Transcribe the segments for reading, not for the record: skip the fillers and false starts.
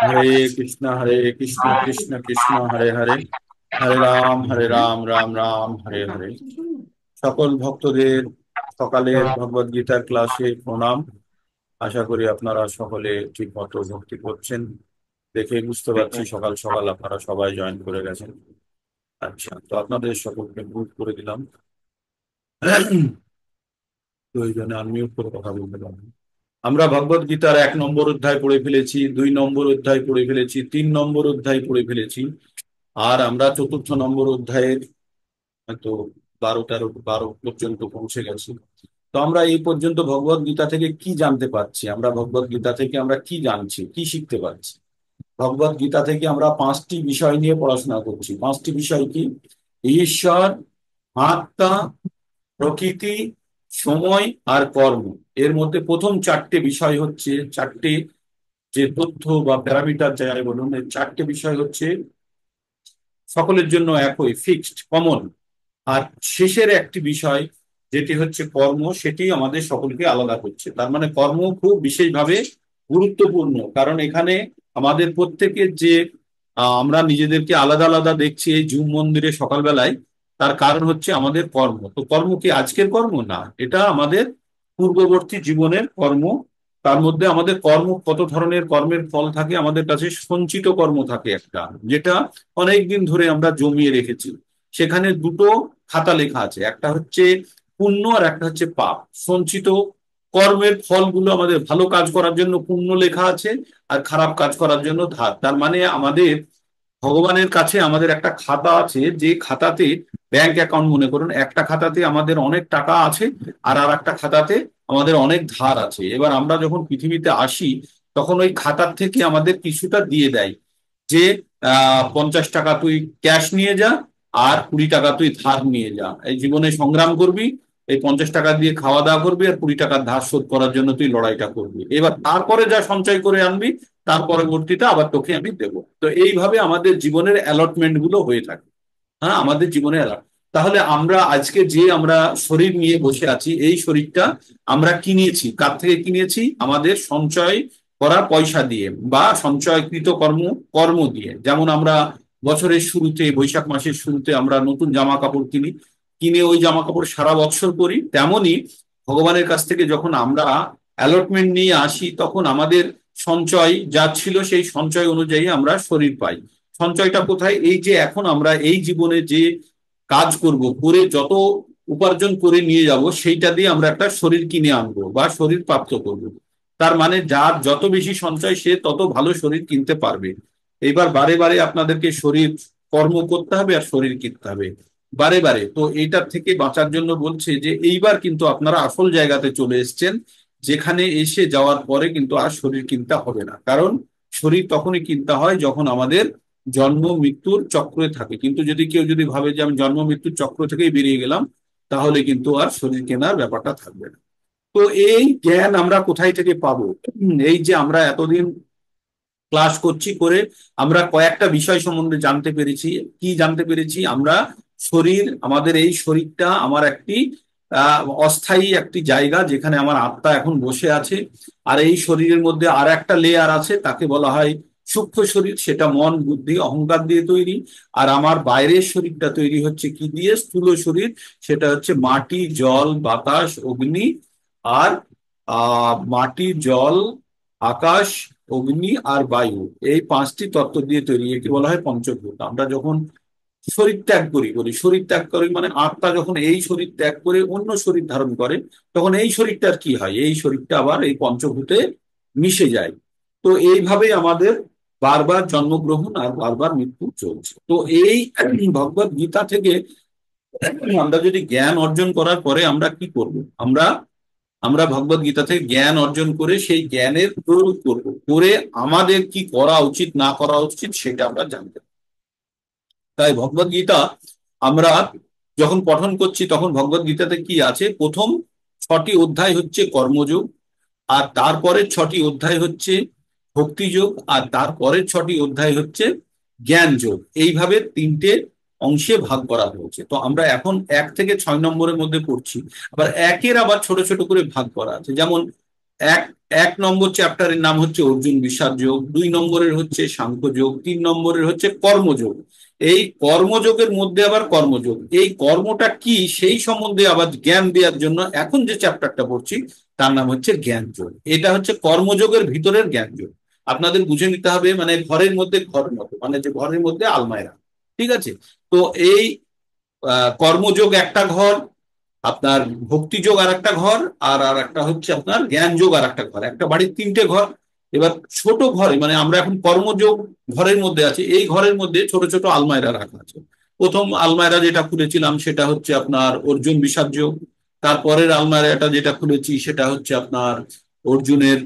হরে কৃষ্ণ কৃষ্ণ কৃষ্ণ হরে হরে, হরে রাম রাম রাম হরে হরে। সকল ভক্তদের সকালের ভগবদ গীতার ক্লাসে প্রণাম। আশা করি আপনারা সকলে ঠিক মতো ভক্তি করছেন। দেখে বুঝতে পারছি সকাল সকাল আপনারা সবাই জয়েন করে গেছেন। আচ্ছা, তো আপনাদের সকলকে মিউট করে দিলাম। তো এই জন্য আনমিউট করে কথা বলতে পারবেন। আমরা ভগবদ গীতার 1 নম্বর অধ্যায় পড়ে ফেলেছি, 2 নম্বর অধ্যায় পড়ে ফেলেছি, 3 নম্বর অধ্যায় পড়ে ফেলেছি। আর আমরা চতুর্থ নম্বর অধ্যায়ের হয়তো 12 পর্যন্ত পৌঁছে গেছি। তো আমরা এই পর্যন্ত ভগবদ গীতা থেকে কি জানতে পারছি? আমরা ভগবদ গীতা থেকে আমরা কি জানছি, কি শিখতে পারছি? ভগবদ গীতা থেকে আমরা 5টি বিষয় নিয়ে পড়াশোনা করছি। 5টি বিষয় কি? ঈশ্বর, আত্মা, প্রকৃতি, সময় আর কর্ম। এর মধ্যে প্রথম 4টে বিষয় হচ্ছে, 4টে যে তথ্য বা প্যারামিটার যাই বলুন, এই 4টে বিষয় হচ্ছে সকলের জন্য একই, ফিক্সড, কমন। আর শেষের একটি বিষয় যেটি হচ্ছে কর্ম, সেটি আমাদের সকলকে আলাদা করছে। তার মানে কর্ম খুব বিশেষভাবে গুরুত্বপূর্ণ, কারণ এখানে আমাদের প্রত্যেকের যে আমরা নিজেদেরকে আলাদা আলাদা দেখছি এই জুম মন্দিরে সকালবেলায়, তার কারণ হচ্ছে আমাদের কর্ম। তো কর্ম কি আজকের কর্ম? না, এটা আমাদের পূর্ববর্তী জীবনের কর্ম। তার মধ্যে আমাদের কর্ম, কত ধরনের কর্মের ফল থাকে আমাদের কাছে। সঞ্চিত কর্ম থাকে একটা, যেটা অনেক দিন ধরে আমরা জমিয়ে রেখেছি। সেখানে দুটো খাতা লেখা আছে, একটা হচ্ছে পুণ্য আর একটা হচ্ছে পাপ। সঞ্চিত কর্মের ফলগুলো আমাদের ভালো কাজ করার জন্য পুণ্য লেখা আছে, আর খারাপ কাজ করার জন্য ধার। তার মানে আমাদের ভগবানের কাছে আমাদের একটা খাতা আছে, যে খাতাতে ব্যাংক অ্যাকাউন্ট মনে করুন, একটা খাতাতে আমাদের অনেক টাকা আছে, আর আর একটা খাতাতে আমাদের অনেক ধার আছে। এবার আমরা যখন পৃথিবীতে আসি, তখন ওই খাতার থেকে আমাদের কিছুটা দিয়ে দেয়, যে 50 টাকা তুই ক্যাশ নিয়ে যা, আর 20 টাকা তুই ধার নিয়ে যা। এই জীবনে সংগ্রাম করবি, এই 50 টাকা দিয়ে খাওয়া দাওয়া করবি, আর 20 টাকার ধার শোধ করার জন্য তুই লড়াইটা করবি। এবার তারপরে যা সঞ্চয় করে আনবি, তার পরবর্তীটা আবার তোকে আমি দেবো। তো এইভাবে আমাদের জীবনের অ্যালটমেন্ট গুলো হয়ে থাকে। হ্যাঁ, আমাদের জীবনে অ্যালট। তাহলে আমরা আজকে যে আমরা শরীর নিয়ে বসে আছি, এই শরীরটা আমরা কিনেছি কার থেকে? কিনেছি আমাদের সঞ্চয় করা পয়সা দিয়ে, বা সঞ্চয়কৃত কর্ম দিয়ে। যেমন আমরা বছরের শুরুতে, বৈশাখ মাসের শুরুতে আমরা নতুন জামা কাপড় কিনি, কিনে ওই জামা কাপড় সারা বছর পরি। তেমনি ভগবানের কাছ থেকে যখন আমরা অ্যালটমেন্ট নিয়ে আসি, তখন আমাদের সঞ্চয় যা ছিল সেই সঞ্চয় অনুযায়ী আমরা শরীর পাই। সঞ্চয়টা কোথায়? এই যে এখন আমরা এই জীবনে যে কাজ করব, করে যত উপার্জন করে নিয়ে যাব, সেইটা দিয়ে আমরা একটা শরীর কিনে আনবো বা শরীর প্রাপ্ত করব। তার মানে যার যত বেশি সঞ্চয়, সে তত ভালো শরীর কিনতে পারবে। এইবার বারে বারে আপনাদেরকে শরীর কর্ম করতে হবে আর শরীর কিনতে হবে বারে বারে। তো এইটার থেকে বাঁচার জন্য বলছে যে এইবার কিন্তু আপনারা আসল জায়গাতে চলে এসেছেন, যেখানে এসে যাওয়ার পরে কিন্তু আর শরীর কিনতে হবে না। কারণ শরীর তখনই কিনতে হয় যখন আমাদের জন্ম মৃত্যুর চক্রে থাকে। কিন্তু যদি কেউ যদি ভাবে যে আমি জন্ম মৃত্যুর চক্র থেকেই বেরিয়ে গেলাম, তাহলে কিন্তু আর শরীর কেনার ব্যাপারটা থাকবে না। তো এই জ্ঞান আমরা কোথায় থেকে পাবো? এই যে আমরা এতদিন ক্লাস করছি, করে আমরা কয়েকটা বিষয় সম্বন্ধে জানতে পেরেছি। কি জানতে পেরেছি? আমরা শরীর, আমাদের এই শরীরটা আমার একটি অস্থায়ী একটি জায়গা, যেখানে আমার আত্মা এখন বসে আছে। আর এই শরীরের মধ্যে আর একটা লেয়ার আছে, তাকে বলা হয় সূক্ষ্ম শরীর। সেটা মন, বুদ্ধি, অহংকার দিয়ে তৈরি। আর আমার বাইরের শরীরটা তৈরি হচ্ছে কি দিয়ে? স্থূল শরীর। সেটা হচ্ছে মাটি, জল, বাতাস, অগ্নি আর মাটি, জল, আকাশ, অগ্নি আর বায়ু। এই 5টি তত্ত্ব দিয়ে তৈরি, একে বলা হয় পঞ্চভূত। আমরা যখন শরীর ত্যাগ করি, শরীর ত্যাগ করি মানে আত্মা যখন এই শরীর ত্যাগ করে অন্য শরীর ধারণ করে, তখন এই শরীরটার কি হয়? এই শরীরটা আবার এই পঞ্চভূতে মিশে যায়। তো এইভাবেই আমাদের বারবার জন্মগ্রহণ আর বারবার মৃত্যু চলছে। তো এই ভগবত গীতা থেকে আমরা যদি জ্ঞান অর্জন করার পরে আমরা কি করব? আমরা আমরা ভগবত গীতা থেকে জ্ঞান অর্জন করে সেই জ্ঞানের প্রয়োগ করব, করে আমাদের কি করা উচিত না করা উচিত সেটা আমরা জানতে পারবো। তাই ভগবত গীতা আমরা যখন পঠন করছি, তখন ভগবত গীতাতে কি আছে? প্রথম 6টি অধ্যায় হচ্ছে কর্মযোগ, আর তারপরের 6টি অধ্যায় হচ্ছে ভক্তিযোগ, আর তারপরের 6টি অধ্যায় হচ্ছে জ্ঞান যোগ। এইভাবে 3টে অংশে ভাগ করা হয়েছে। তো আমরা এখন 1 থেকে 6 নম্বরের মধ্যে পড়ছি। আবার একের আবার ছোট ছোট করে ভাগ করা আছে। যেমন এক এক নম্বর চ্যাপ্টারের নাম হচ্ছে অর্জুন বিষাদ যোগ, 2 নম্বরের হচ্ছে সাংখ্যযোগ, 3 নম্বরের হচ্ছে কর্মযোগ। এই কর্মযোগের মধ্যে আবার কর্মযোগ, এই কর্মটা কি সেই সম্বন্ধে আবার জ্ঞান দেওয়ার জন্য এখন যে চ্যাপ্টারটা পড়ছি তার নাম হচ্ছে জ্ঞান যোগ। এটা হচ্ছে কর্মযোগের ভিতরের জ্ঞান যোগ। আপনাদের বুঝে নিতে হবে, মানে ঘরের মধ্যে ঘর মতো, মানে যে ঘরের মধ্যে আলমায়রা, ঠিক আছে? তো এই কর্মযোগ একটা ঘর, আপনার ভক্তিযোগ আর একটা ঘর, আর আর একটা হচ্ছে আপনার জ্ঞান যোগ আর একটা ঘর, একটা বাড়ির 3টে ঘর। এবার ছোট ঘরে, মানে আমরা এখন কর্মযোগ ঘরের মধ্যে আছি, এই ঘরের মধ্যে ছোট ছোট আলমায়রা রাখা আছে। প্রথম আলমায়রা যেটা খুলেছিলাম সেটা হচ্ছে আপনার অর্জুন বিষাদ যোগ। তারপরের আলমায়রাটা যেটা খুলেছি সেটা হচ্ছে আপনার অর্জুনের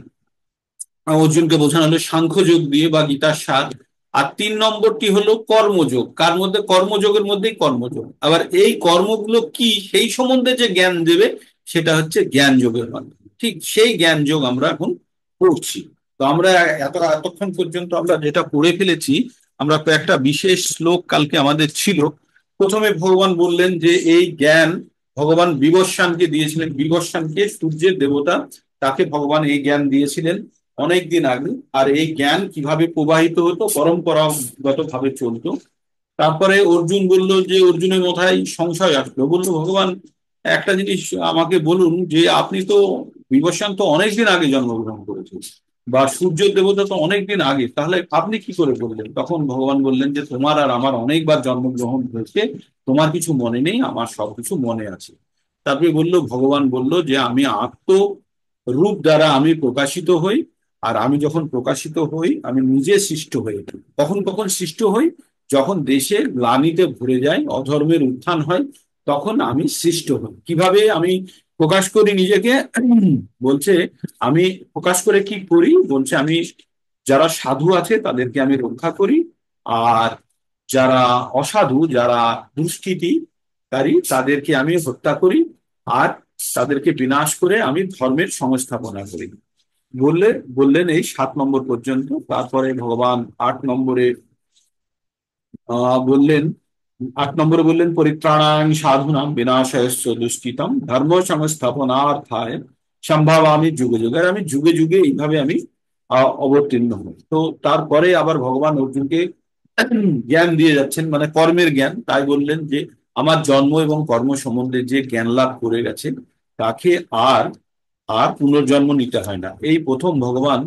অর্জুনকে বোঝানো হলো সাংখ্যযোগ দিয়ে বা গীতার সার। আর 3 নম্বরটি হলো কর্মযোগ, কার মধ্যে? কর্মযোগের মধ্যেই কর্মযোগ। আবার এই কর্মগুলো কি সেই সম্বন্ধে যে জ্ঞান দেবে সেটা হচ্ছে জ্ঞান যোগের মাধ্যমে। ঠিক সেই জ্ঞান যোগ আমরা এখন পড়ছি। তো আমরা এতক্ষণ পর্যন্ত আমরা যেটা পড়ে ফেলেছি, আমরা একটা বিশেষ শ্লোক কালকে আমাদের ছিল। প্রথমে ভগবান বললেন যে এই জ্ঞান ভগবান বিবস্বানকে দিয়েছিলেন, বিবস্বানকে সূর্যের দেবতা, তাকে ভগবান এই জ্ঞান দিয়েছিলেন অনেক দিন আগে। আর এই জ্ঞান কিভাবে প্রবাহিত হতো, পরম্পরাগত ভাবে চলতো। তারপরে অর্জুন বলল, যে অর্জুনের মাথায় সংশয় আসলো, বললো ভগবান একটা জিনিস আমাকে বলুন, যে আপনি তো বিবস্বান তো অনেকদিন আগে জন্মগ্রহণ করেছেন, বা সূর্য দেবতা তো অনেকদিন আগে, তাহলে আপনি কি করে বললেন? তখন ভগবান বললেন যে তোমার আর আমার অনেকবার জন্মগ্রহণ হয়েছে, তোমার কিছু মনে নেই, আমার সবকিছু মনে আছে। তারপরে ভগবান বলল যে আমি আত্ম রূপ দ্বারা আমি প্রকাশিত হই। আর আমি যখন প্রকাশিত হই আমি নিজে সৃষ্ট হই। কখন কখন সৃষ্ট হই? যখন দেশে গ্লানিতে ভরে যায়, অধর্মের উত্থান হয়, তখন আমি সৃষ্ট হই। কিভাবে আমি প্রকাশ করি নিজেকে? বলছে আমি প্রকাশ করে কি করি, বলছে আমি যারা সাধু আছে তাদেরকে আমি রক্ষা করি, আর যারা অসাধু, যারা দুষ্কৃতিকারী, তাদেরকে আমি হত্যা করি, আর তাদেরকে বিনাশ করে আমি ধর্মের সংস্থাপনা করি। বললে বললেন এই 7 নম্বর পর্যন্ত। তারপরে ভগবান 8 নম্বরে বললেন, 8 নম্বরে বললেন পরিত্রাণাং সাধুনাং বিনাশায়শ্চ দুষ্কৃতম ধর্ম সংস্থাপনার্থায় সম্ভাবামি যুগে যুগে। আর আমি যুগে যুগে এইভাবে আমি অবতীর্ণ হই। তো তারপরে আবার ভগবান অর্জুনকে জ্ঞান দিয়ে যাচ্ছেন, মানে কর্মের জ্ঞান। তাই বললেন যে আমার জন্ম এবং কর্ম সম্বন্ধে যে জ্ঞান লাভ করে গেছে তাকে আর আর পুনর্জন্ম নিতে হয় না। এই প্রথম ভগবান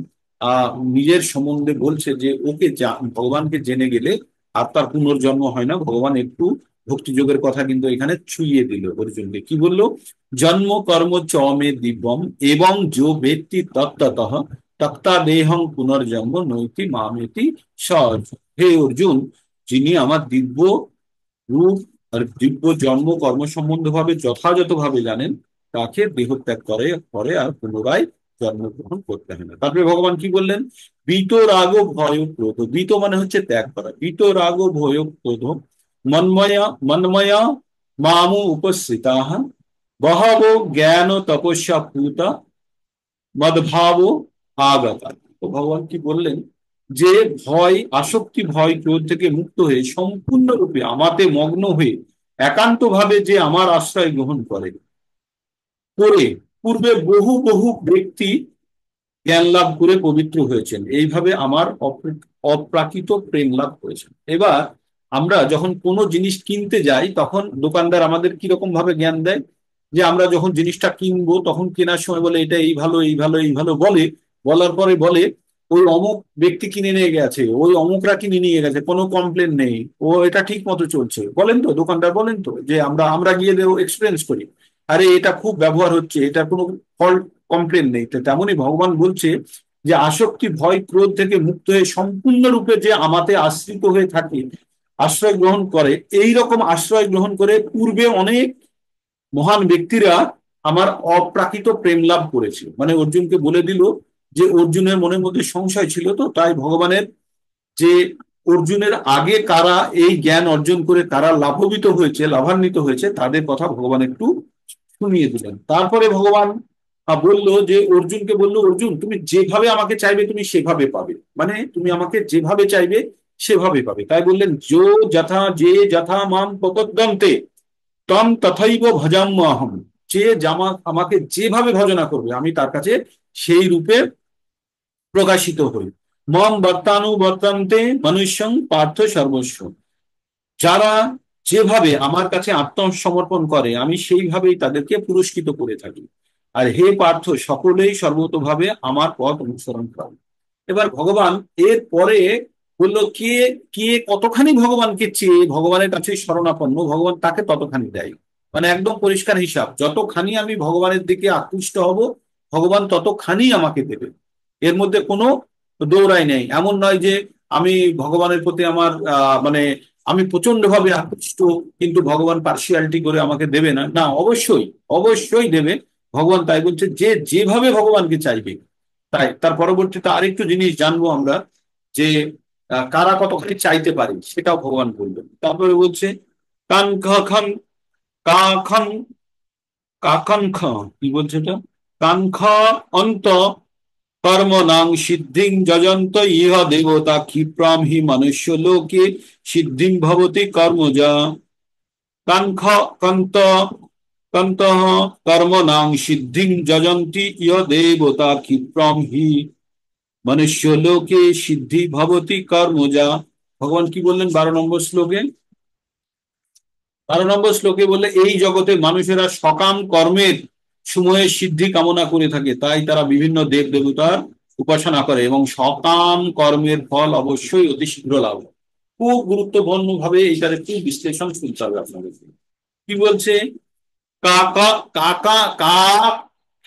নিজের সম্বন্ধে বলছে যে ওকে ভগবানকে জেনে গেলে আর তার পুনর্জন্ম হয় না। ভগবান একটু ভক্তিযোগের কথা কিন্তু এখানে ছুঁয়ে দিল অর্জুনকে। কি বললো? জন্ম কর্ম চ মে দিব্যম এবং যো ব্যক্তি তত্ত্বতঃ তক্তা দেহং পুনর্জন্ম নৈতি মামেতি সহজ। হে অর্জুন, যিনি আমার দিব্য রূপ আর দিব্য জন্ম কর্ম সম্বন্ধ ভাবে যথাযথভাবে জানেন, তাকে দেহত্যাগ করে পরে আর পুনরায় জন্মগ্রহণ করতে হয় না। তারপরে ভগবান কি বললেন? বীত রাগ ভয় ক্রোধ, বীত মানে হচ্ছে ত্যাগ করা, বীত রাগ ভয় ক্রোধ মন্ময়া মন্ময়া মামু উপস্থিতাহ বহব জ্ঞান তপস্যা পূতা মদভাব আগতা। তো ভগবান কি বললেন? যে ভয়, আসক্তি, ভয়, ক্রোধ থেকে মুক্ত হয়ে সম্পূর্ণরূপে আমাতে মগ্ন হয়ে একান্ত ভাবে যে আমার আশ্রয় গ্রহণ করে, করে পূর্বে বহু বহু ব্যক্তি জ্ঞান লাভ করে পবিত্র হয়েছেন, এইভাবে আমার অপ্রাকৃত প্রেম লাভ করেছেন। এবার আমরা যখন কোনো জিনিস কিনতে যাই তখন দোকানদার আমাদের কিরকম ভাবে জ্ঞান দেয়? যে আমরা যখন জিনিসটা কিনবো তখন কেনার সময় বলে এটা এই ভালো, এই ভালো, এই ভালো বলে। বলার পরে বলে ওই অমুক ব্যক্তি কিনে নিয়ে গেছে, ওই অমুকরা কিনে নিয়ে গেছে, কোনো কমপ্লেন নেই, ও এটা ঠিক মতো চলছে, বলেন তো দোকানদার? বলেন তো, যে আমরা আমরা গিয়ে এক্সপিরিয়েন্স করি, আরে এটা খুব ব্যবহার হচ্ছে, এটা কোনো ফল্ট, কমপ্লেন নেই। তো তেমনই ভগবান বলছে যে আসক্তি, ভয়, ক্রোধ থেকে মুক্ত হয়ে সম্পূর্ণরূপে যে আমাতে আশ্রিত হয়ে থাকে, আশ্রয় গ্রহণ করে, এই রকম আশ্রয় গ্রহণ করে পূর্বে অনেক মহান ব্যক্তিরা আমার অপ্রাকৃত প্রেম লাভ করেছে। মানে অর্জুনকে বলে দিল যে অর্জুনের মনের মধ্যে সংশয় ছিল, তো তাই ভগবানের যে অর্জুনের আগে কারা এই জ্ঞান অর্জন করে কারা লাভান্বিত হয়েছে, তাদের কথা ভগবান একটু শুনিয়ে দিলেন। তারপরে ভগবান বললো যে অর্জুনকে বললো, অর্জুন তুমি যেভাবে আমাকে চাইবে তুমি সেভাবে পাবে, মানে তুমি আমাকে যেভাবে চাইবে সেভাবে পাবে। তাই বললেন যে যথা মাম প্রপদ্যন্তে তম তথৈব ভজাম্যহম আমাকে যেভাবে ভজনা করবে আমি তার কাছে সেই রূপে প্রকাশিত হই। মম বর্তানুবর্তন্তে মনুষ্যং পার্থ সর্বস্ব। যারা যেভাবে আমার কাছে আত্মসমর্পণ করে আমি সেইভাবেই তাদেরকে পুরস্কৃত করে থাকি। আর হে পার্থ, সকলেই সর্বতোভাবে আমার পথ অনুসরণ করে। এবার ভগবান এর পরে বললো, কে কে কতখানি ভগবানকে চেয়ে ভগবানের কাছে শরণাপন্ন, ভগবান তাকে ততখানি দেয়। মানে একদম পরিষ্কার হিসাব, যতখানি আমি ভগবানের দিকে আকৃষ্ট হব ভগবান ততখানি আমাকে দেবে। এর মধ্যে কোনো দৌড়াই নেই। এমন নয় যে আমি ভগবানের প্রতি আমার মানে আমি প্রচন্ড ভাবে আকৃষ্ট কিন্তু ভগবান পার্সিয়ালিটি করে আমাকে দেবে না, না, অবশ্যই অবশ্যই দেবে ভগবান। তাই বলছে যে যেভাবে ভগবানকে চাইবে। তাই তার পরবর্তীতে আরেকটু জিনিস জানবো আমরা, যে কারা কতখানি চাইতে পারে সেটাও ভগবান বলবেন। তারপরে বলছে কান খান কাখান কাকাঙ্ক্ষ, কি বলছে এটা, কাঙ্ক্ষা অন্ত কর্মণাং সিদ্ধিং যজন্ত ইহ দেবতা ক্ষিপ্রাম হি মনুষ্য লোকে সিদ্ধিং ভবতি কর্মজা। কাঙ্ক্ষা কন্ত কন্তঃ কর্মণাং সিদ্ধিং যজন্তি ইহ দেবতা ক্ষিপ্রাম হি মনুষ্য লোকে সিদ্ধি ভবতি কর্মজা। ভগবান কি বললেন 12 নম্বর শ্লোকে? 12 নম্বর শ্লোকে বললে, এই জগতে মানুষেরা সকাম কর্মের সময়ের সিদ্ধি কামনা করে থাকে, তাই তারা বিভিন্ন দেব দেবতার উপাসনা করে এবং সকাম কর্মের ফল অবশ্যই অতি শীঘ্র লাভ হয়। খুব গুরুত্বপূর্ণ ভাবে এইটার একটু বিশ্লেষণ শুনতে হবে আপনাদের। কি বলছে? কাকা কাকা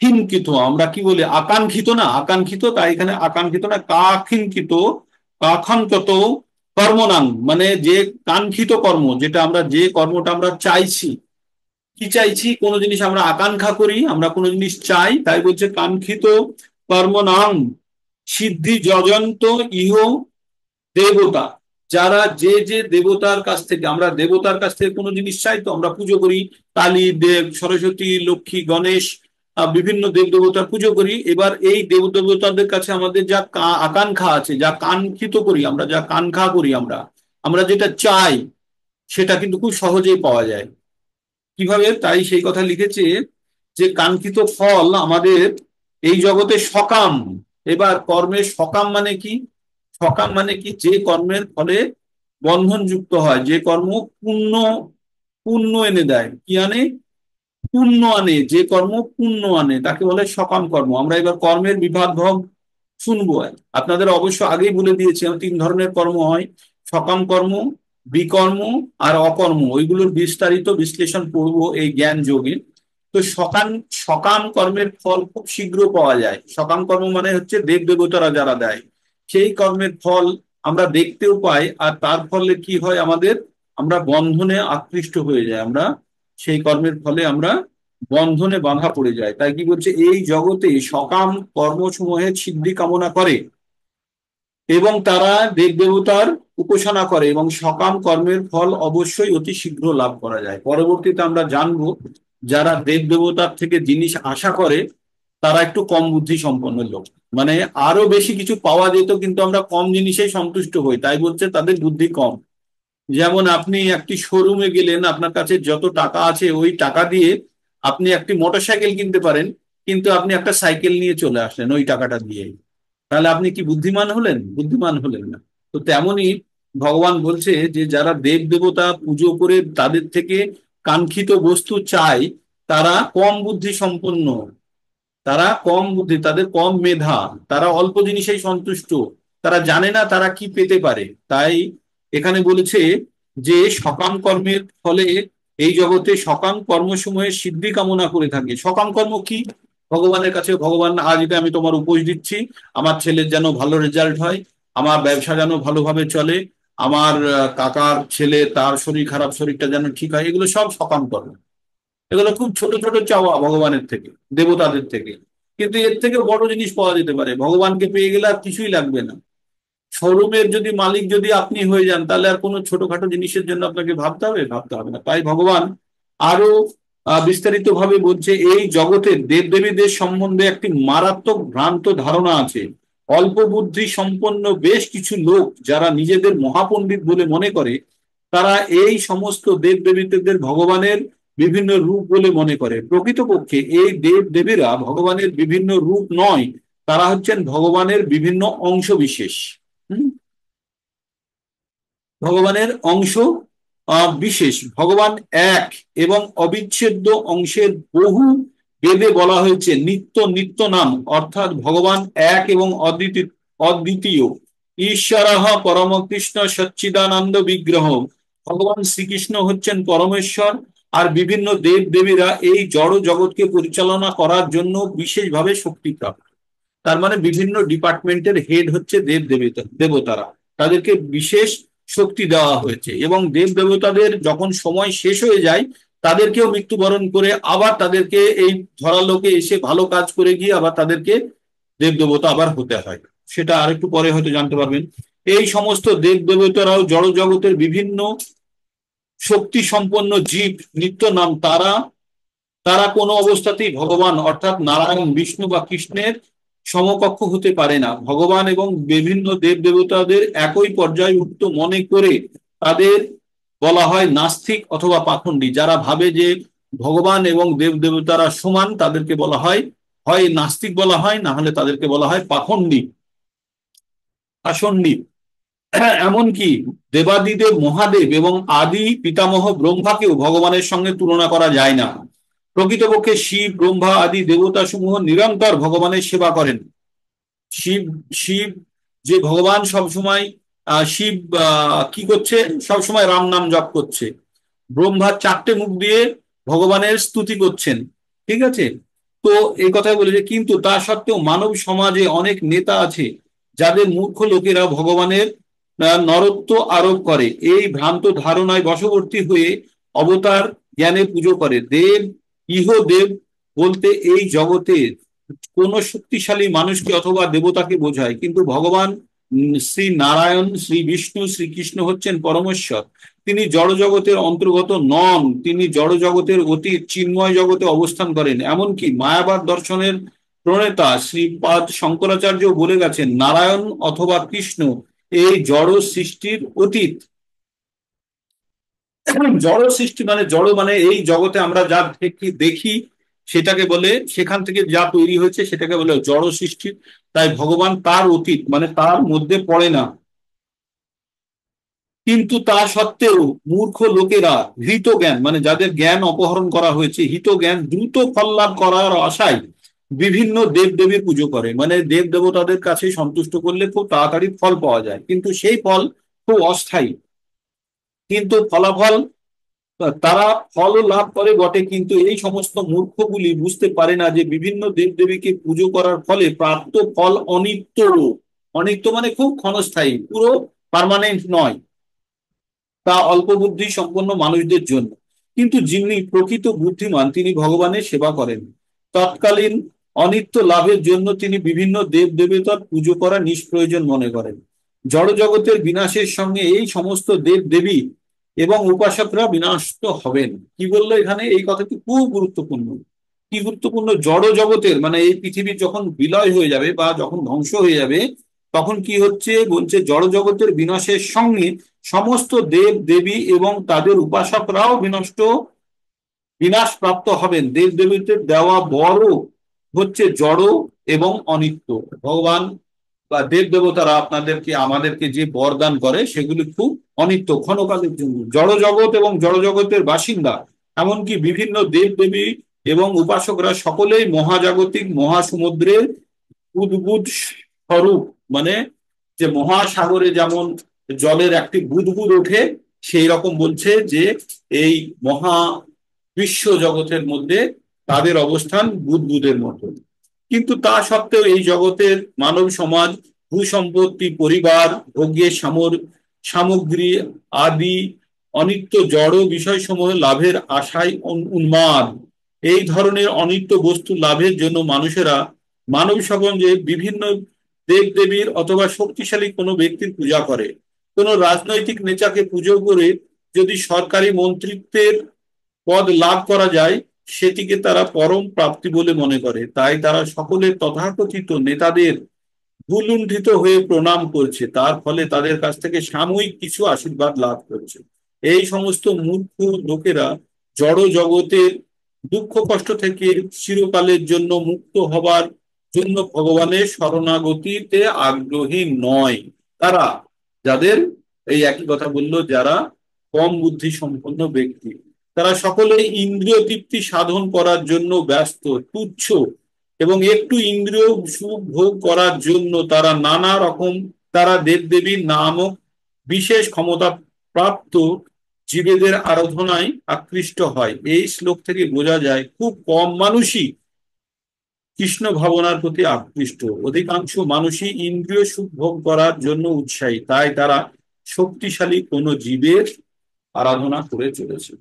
কাঙ্ক্ষিত, আমরা কি বলি আকাঙ্ক্ষিত, না আকাঙ্ক্ষিত, তাই এখানে আকাঙ্ক্ষিত না কাঙ্ক্ষিত, কাঙ্ক্ষত কর্মনাং, মানে যে কাঙ্ক্ষিত কর্ম, যেটা আমরা যে কর্মটা আমরা চাইছি। কি চাইছি? কোনো জিনিস আমরা আকাঙ্ক্ষা করি, আমরা কোনো জিনিস চাই, তাই বলছে কাঙ্ক্ষিত কর্মনাং সিদ্ধি যজন্ত ইহ দেবতা। যারা যে যে দেবতার কাছ থেকে, আমরা দেবতার কাছ থেকে কোনো জিনিস চাই তো আমরা পুজো করি, কালী, দেব, সরস্বতী, লক্ষ্মী, গণেশ, বিভিন্ন দেব দেবতার পুজো করি। এবার এই দেব দেবতাদের কাছে আমাদের যা আকাঙ্ক্ষা আছে, যা কাঙ্ক্ষিত করি আমরা, যা কাঙ্ক্ষা করি আমরা, আমরা যেটা চাই সেটা কিন্তু খুব সহজেই পাওয়া যায়। কিভাবে? তাই সেই কথা লিখেছে যে কাঙ্ক্ষিত ফল আমাদের এই জগতে সকাম। এবার কর্মের সকাম মানে কি? সকাম মানে কি? যে কর্মের ফলে বন্ধন যুক্ত হয়, যে কর্ম পুণ্য পুণ্য এনে দেয়। কি আনে? পুণ্য আনে। যে কর্ম পুণ্য আনে তাকে বলে সকাম কর্ম। আমরা এবার কর্মের বিভাগ ভাগ শুনবো। আপনাদের অবশ্য আগেই বলে দিয়েছি 3 ধরনের কর্ম হয়, সকাম কর্ম, বিকর্ম আর অকর্ম। ওইগুলোর বিস্তারিত বিশ্লেষণ পড়বো এই জ্ঞান যোগে। তো সকাম সকাম কর্মের ফল খুব শীঘ্র পাওয়া যায়। সকাম কর্ম মানে হচ্ছে দেব দেবতারা যারা দেয় সেই কর্মের ফল আমরা দেখতেও পাই, আর তার ফলে কি হয় আমাদের, আমরা বন্ধনে আকৃষ্ট হয়ে যাই, আমরা সেই কর্মের ফলে আমরা বন্ধনে বাঁধা পড়ে যায়। তাই কি বলছে, এই জগতে সকাম কর্মসমূহের সিদ্ধি কামনা করে এবং তারা দেব দেবতার উপাসনা করে এবং সকাম কর্মের ফল অবশ্যই অতি শীঘ্র লাভ করা যায়। পরবর্তীতে আমরা জানবো যারা দেব দেবতার থেকে জিনিস আশা করে তারা একটু কম বুদ্ধি সম্পন্ন লোক। মানে আরো বেশি কিছু পাওয়া যেত কিন্তু আমরা কম জিনিসেই সন্তুষ্ট হই, তাই বলছে তাদের বুদ্ধি কম। যেমন আপনি একটি শোরুমে গেলেন, আপনার কাছে যত টাকা আছে ওই টাকা দিয়ে আপনি একটি মোটরসাইকেল কিনতে পারেন, কিন্তু আপনি একটা সাইকেল নিয়ে চলে আসলেন ওই টাকাটা দিয়ে। তাহলে আপনি কি বুদ্ধিমান হলেন? বুদ্ধিমান হলেন না। তো তেমনি ভগবান বলছে যে যারা দেব দেবতা পুজো করে তাদের থেকে কাঙ্ক্ষিত বস্তু চায় তারা কম বুদ্ধি সম্পন্ন, তারা কম বুদ্ধি, তাদের কম মেধা, তারা অল্প জিনিসেই সন্তুষ্ট, তারা জানে না তারা কি পেতে পারে। তাই এখানে বলেছে যে সকাম কর্মের ফলে এই জগতে সকাম কর্মসমূহের সিদ্ধি কামনা করে থাকে। সকাম কর্ম কি? ভগবানের কাছে, ভগবান আজ এটা আমি তোমার উপোস দিচ্ছি, আমার ছেলের যেন ভালো রেজাল্ট হয়, আমার ব্যবসা যেন ভালোভাবে চলে, আমার কাকার ছেলে তার শরীর খারাপ, শরীরটা যেন ঠিক হয়, এগুলো সব সকাম কর্ম। এগুলো খুব ছোট ছোট চাওয়া ভগবানের থেকে, দেবতাদের থেকে। কিন্তু এর থেকে বড় জিনিস পাওয়া যেতে পারে। ভগবানকে পেয়ে গেলে আর কিছুই লাগবে না। শোরুমের যদি মালিক যদি আপনি হয়ে যান তাহলে আর কোনো ছোটখাটো জিনিসের জন্য আপনাকে ভাবতে হবে? ভাবতে হবে না। তাই ভগবান আরো বিস্তারিত ভাবে বলছে এই জগতের দেবদেবীদের সম্বন্ধে একটি মারাত্মক ভ্রান্ত ধারণা আছে। অল্প বুদ্ধি সম্পন্ন বেশ কিছু লোক যারা নিজেদের মহাপণ্ডিত বলে মনে করে তারা এই সমস্ত দেবদেবীদের ভগবানের বিভিন্ন রূপ বলে মনে করে। প্রকৃতপক্ষে এই দেব দেবীরা ভগবানের বিভিন্ন রূপ নয়, তারা হচ্ছেন ভগবানের বিভিন্ন অংশ বিশেষ। হুম, ভগবানের অংশ বিশেষ। ভগবান এক এবং অবিচ্ছেদ্য অংশের বহু বেদে বলা হয়েছে নিত্য নিত্য নাম, অর্থাৎ ভগবান এক এবং অদ্বিতীয় অদ্বিতীয়। ঈশ্বরঃ পরম কৃষ্ণ সচ্চিদানন্দ বিগ্রহ। ভগবান শ্রীকৃষ্ণ হচ্ছেন পরমেশ্বর, আর বিভিন্ন দেব দেবীরা এই জড় জগৎকে পরিচালনা করার জন্য বিশেষভাবে শক্তিপ্রাপ্ত। তার মানে বিভিন্ন ডিপার্টমেন্টের হেড হচ্ছে দেব দেবতা দেবতারা, তাদেরকে বিশেষ শক্তি দেওয়া হয়েছে। এবং দেব দেবতাদের যখন সময় শেষ হয়ে যায়, তাদেরকেও মৃত্যুবরণ করে আবার তাদেরকে এই ধরালোকে এসে ভালো কাজ করে গিয়ে আবার তাদেরকে দেব দেবতা আবার হতে হয়। সেটা আরেকটু পরে হয়তো জানতে পারবেন। এই সমস্ত দেব দেবতারাও জড় জগতের বিভিন্ন শক্তি সম্পন্ন জীব, নিত্য নাম। তারা তারা কোনো অবস্থাতেই ভগবান অর্থাৎ নারায়ণ, বিষ্ণু বা কৃষ্ণের সমকক্ষ হতে পারে না। ভগবান এবং বিভিন্ন দেব দেবতাদের একই পর্যায়ভুক্ত মনে করে তাদের বলা হয় নাস্তিক অথবা পাখণ্ডী। যারা ভাবে যে ভগবান এবং দেব দেবতারা সমান, তাদেরকে বলা হয় হয় নাস্তিক বলা হয়, না হলে তাদেরকে বলা হয় পাখণ্ডী, আসন্ডী। এমনকি দেবাদিদেব মহাদেব এবং আদি পিতামহ ব্রহ্মাকেও ভগবানের সঙ্গে তুলনা করা যায় না। প্রকৃতপক্ষে শিব, ব্রহ্মা আদি দেবতা সমূহ নিরন্তর ভগবানের সেবা করেন। শিব শিব যে ভগবান সবসময় শিব কি করছে, সবসময় রাম নাম জপ করছে। ব্রহ্মা চারটে মুখ দিয়ে ভগবানের স্তুতি করছেন, ঠিক আছে। তো এই কথাই বলে যে কিন্তু তা সত্ত্বেও মানব সমাজে অনেক নেতা আছে যাদের মূর্খ লোকেরা ভগবানের নরত্ব আরোপ করে। এই ভ্রান্ত ধারণায় বশবর্তী হয়ে অবতার জ্ঞানে পুজো করে। দেব ইহদেব বলতে এই জগতে কোন শক্তিশালী মানুষকে অথবা দেবতাকে বোঝায়, কিন্তু ভগবান শ্রী নারায়ণ, শ্রী বিষ্ণু, শ্রীকৃষ্ণ হচ্ছেন পরমেশ্বর। তিনি জড় জগতের অন্তর্গত নন, তিনি জড় জগতের অতীত চিন্ময় জগতে অবস্থান করেন। এমনকি মায়াবাদ দর্শনের প্রণেতা শ্রীপাদ শঙ্করাচার্য বলে গেছেন নারায়ণ অথবা কৃষ্ণ এই জড় সৃষ্টির অতীত। জড় সৃষ্টি মানে জড় মানে এই জগতে আমরা যা দেখি সেটাকে বলে, সেখান থেকে যা তৈরি হয়েছে সেটাকে বলে জড় সৃষ্টি। তাই ভগবান তার অতীত, মানে তার মধ্যে পড়ে না। কিন্তু তা সত্ত্বেও মূর্খ লোকেরা হৃত জ্ঞান, মানে যাদের জ্ঞান অপহরণ করা হয়েছে, হিত জ্ঞান দ্রুত ফল লাভ করার আশায় বিভিন্ন দেব দেবীর পুজো করে। মানে দেব দেবতাদের কাছে সন্তুষ্ট করলে খুব তাড়াতাড়ি ফল পাওয়া যায়, কিন্তু সেই ফল খুব অস্থায়ী। কিন্তু ফলাফল তারা ফল লাভ করে বটে, কিন্তু এই সমস্ত মূর্খগুলি বুঝতে পারে না যে বিভিন্ন দেবদেবীকে পুজো করার ফলে প্রাপ্ত ফল অনিত্য। অনিত্য মানে খুব ক্ষণস্থায়ী, পুরো পার্মানেন্ট নয়, তা অল্প বুদ্ধি সম্পন্ন মানুষদের জন্য। কিন্তু যিনি প্রকৃত বুদ্ধিমান তিনি ভগবানের সেবা করেন। তৎকালীন অনিত্য লাভের জন্য তিনি বিভিন্ন দেব দেবতার পুজো করা নিষ্প্রয়োজন মনে করেন। জড় জগতের বিনাশের সঙ্গে এই সমস্ত দেব দেবী এবং উপাসকরা বিনষ্ট হবেন। কি বললো এখানে, এই কথাটি খুব গুরুত্বপূর্ণ। কি গুরুত্বপূর্ণ, জড় জগতের মানে এই পৃথিবীর যখন বিলয় হয়ে যাবে বা যখন ধ্বংস হয়ে যাবে, তখন কি হচ্ছে বলছে জড় জগতের বিনাশের সঙ্গে সমস্ত দেব দেবী এবং তাদের উপাসকরাও বিনাশ প্রাপ্ত হবেন। দেব দেবীদের দেওয়া বড় হচ্ছে জড় এবং অনিত্য। ভগবান বা দেব দেবতারা আপনাদেরকে আমাদেরকে যে বরদান করে সেগুলি খুব অনিত্য, ক্ষণকালের জন্য। জড় জগৎ এবং জড় জগতের বাসিন্দা এমনকি বিভিন্ন দেব দেবী এবং উপাসকরা সকলেই মহাজাগতিক মহাসমুদ্রের উদ্ভুত স্বরূপ। মানে যে মহাসাগরে যেমন জলের একটি বুদবুদ ওঠে, সেই রকম বলছে যে এই মহা বিশ্ব জগতের মধ্যে তাদের অবস্থান বুদবুদের মতো। কিন্তু তা সত্ত্বেও এই জগতের মানব সমাজ ভূসম্পত্তি, পরিবার, ভোগ্যের সামগ্রী আদি অনিত্য জড় বিষয়সমূহ লাভের আশায় উন্মাদ। এই ধরনের অনিত্য বস্তু লাভের জন্য মানুষেরা মানব সমাজে বিভিন্ন দেব দেবীর অথবা শক্তিশালী কোনো ব্যক্তির পূজা করে। কোনো রাজনৈতিক নেতাকে পুজো করে যদি সরকারি মন্ত্রিত্বের পদ লাভ করা যায়, সেটিকে তারা পরম প্রাপ্তি বলে মনে করে। তাই তারা সকলে তথাকথিত নেতাদের ভুলুণ্ঠিত হয়ে প্রণাম করছে, তার ফলে তাদের কাছ থেকে সাময়িক কিছু আশীর্বাদ লাভ করছে। এই সমস্ত মূর্খ লোকেরা জড় জগতের দুঃখ কষ্ট থেকে চিরকালের জন্য মুক্ত হবার জন্য ভগবানের শরণাগতিতে আগ্রহী নয়। তারা, যাদের, এই একই কথা বললো, যারা কম বুদ্ধি সম্পন্ন ব্যক্তি, তারা সকলে ইন্দ্রিয় তৃপ্তি সাধন করার জন্য ব্যস্ত, তুচ্ছ, এবং একটু ইন্দ্রিয় সুখ ভোগ করার জন্য তারা নানা রকম, তারা দেবদেবীর নামক বিশেষ ক্ষমতা প্রাপ্ত জীবেদের আরাধনায় আকৃষ্ট হয়। এই শ্লোক থেকে বোঝা যায় খুব কম মানুষই কৃষ্ণ ভাবনার প্রতি আকৃষ্ট, অধিকাংশ মানুষই ইন্দ্রিয় সুখ ভোগ করার জন্য উৎসাহী, তাই তারা শক্তিশালী কোনো জীবের আরাধনা করে চলেছে।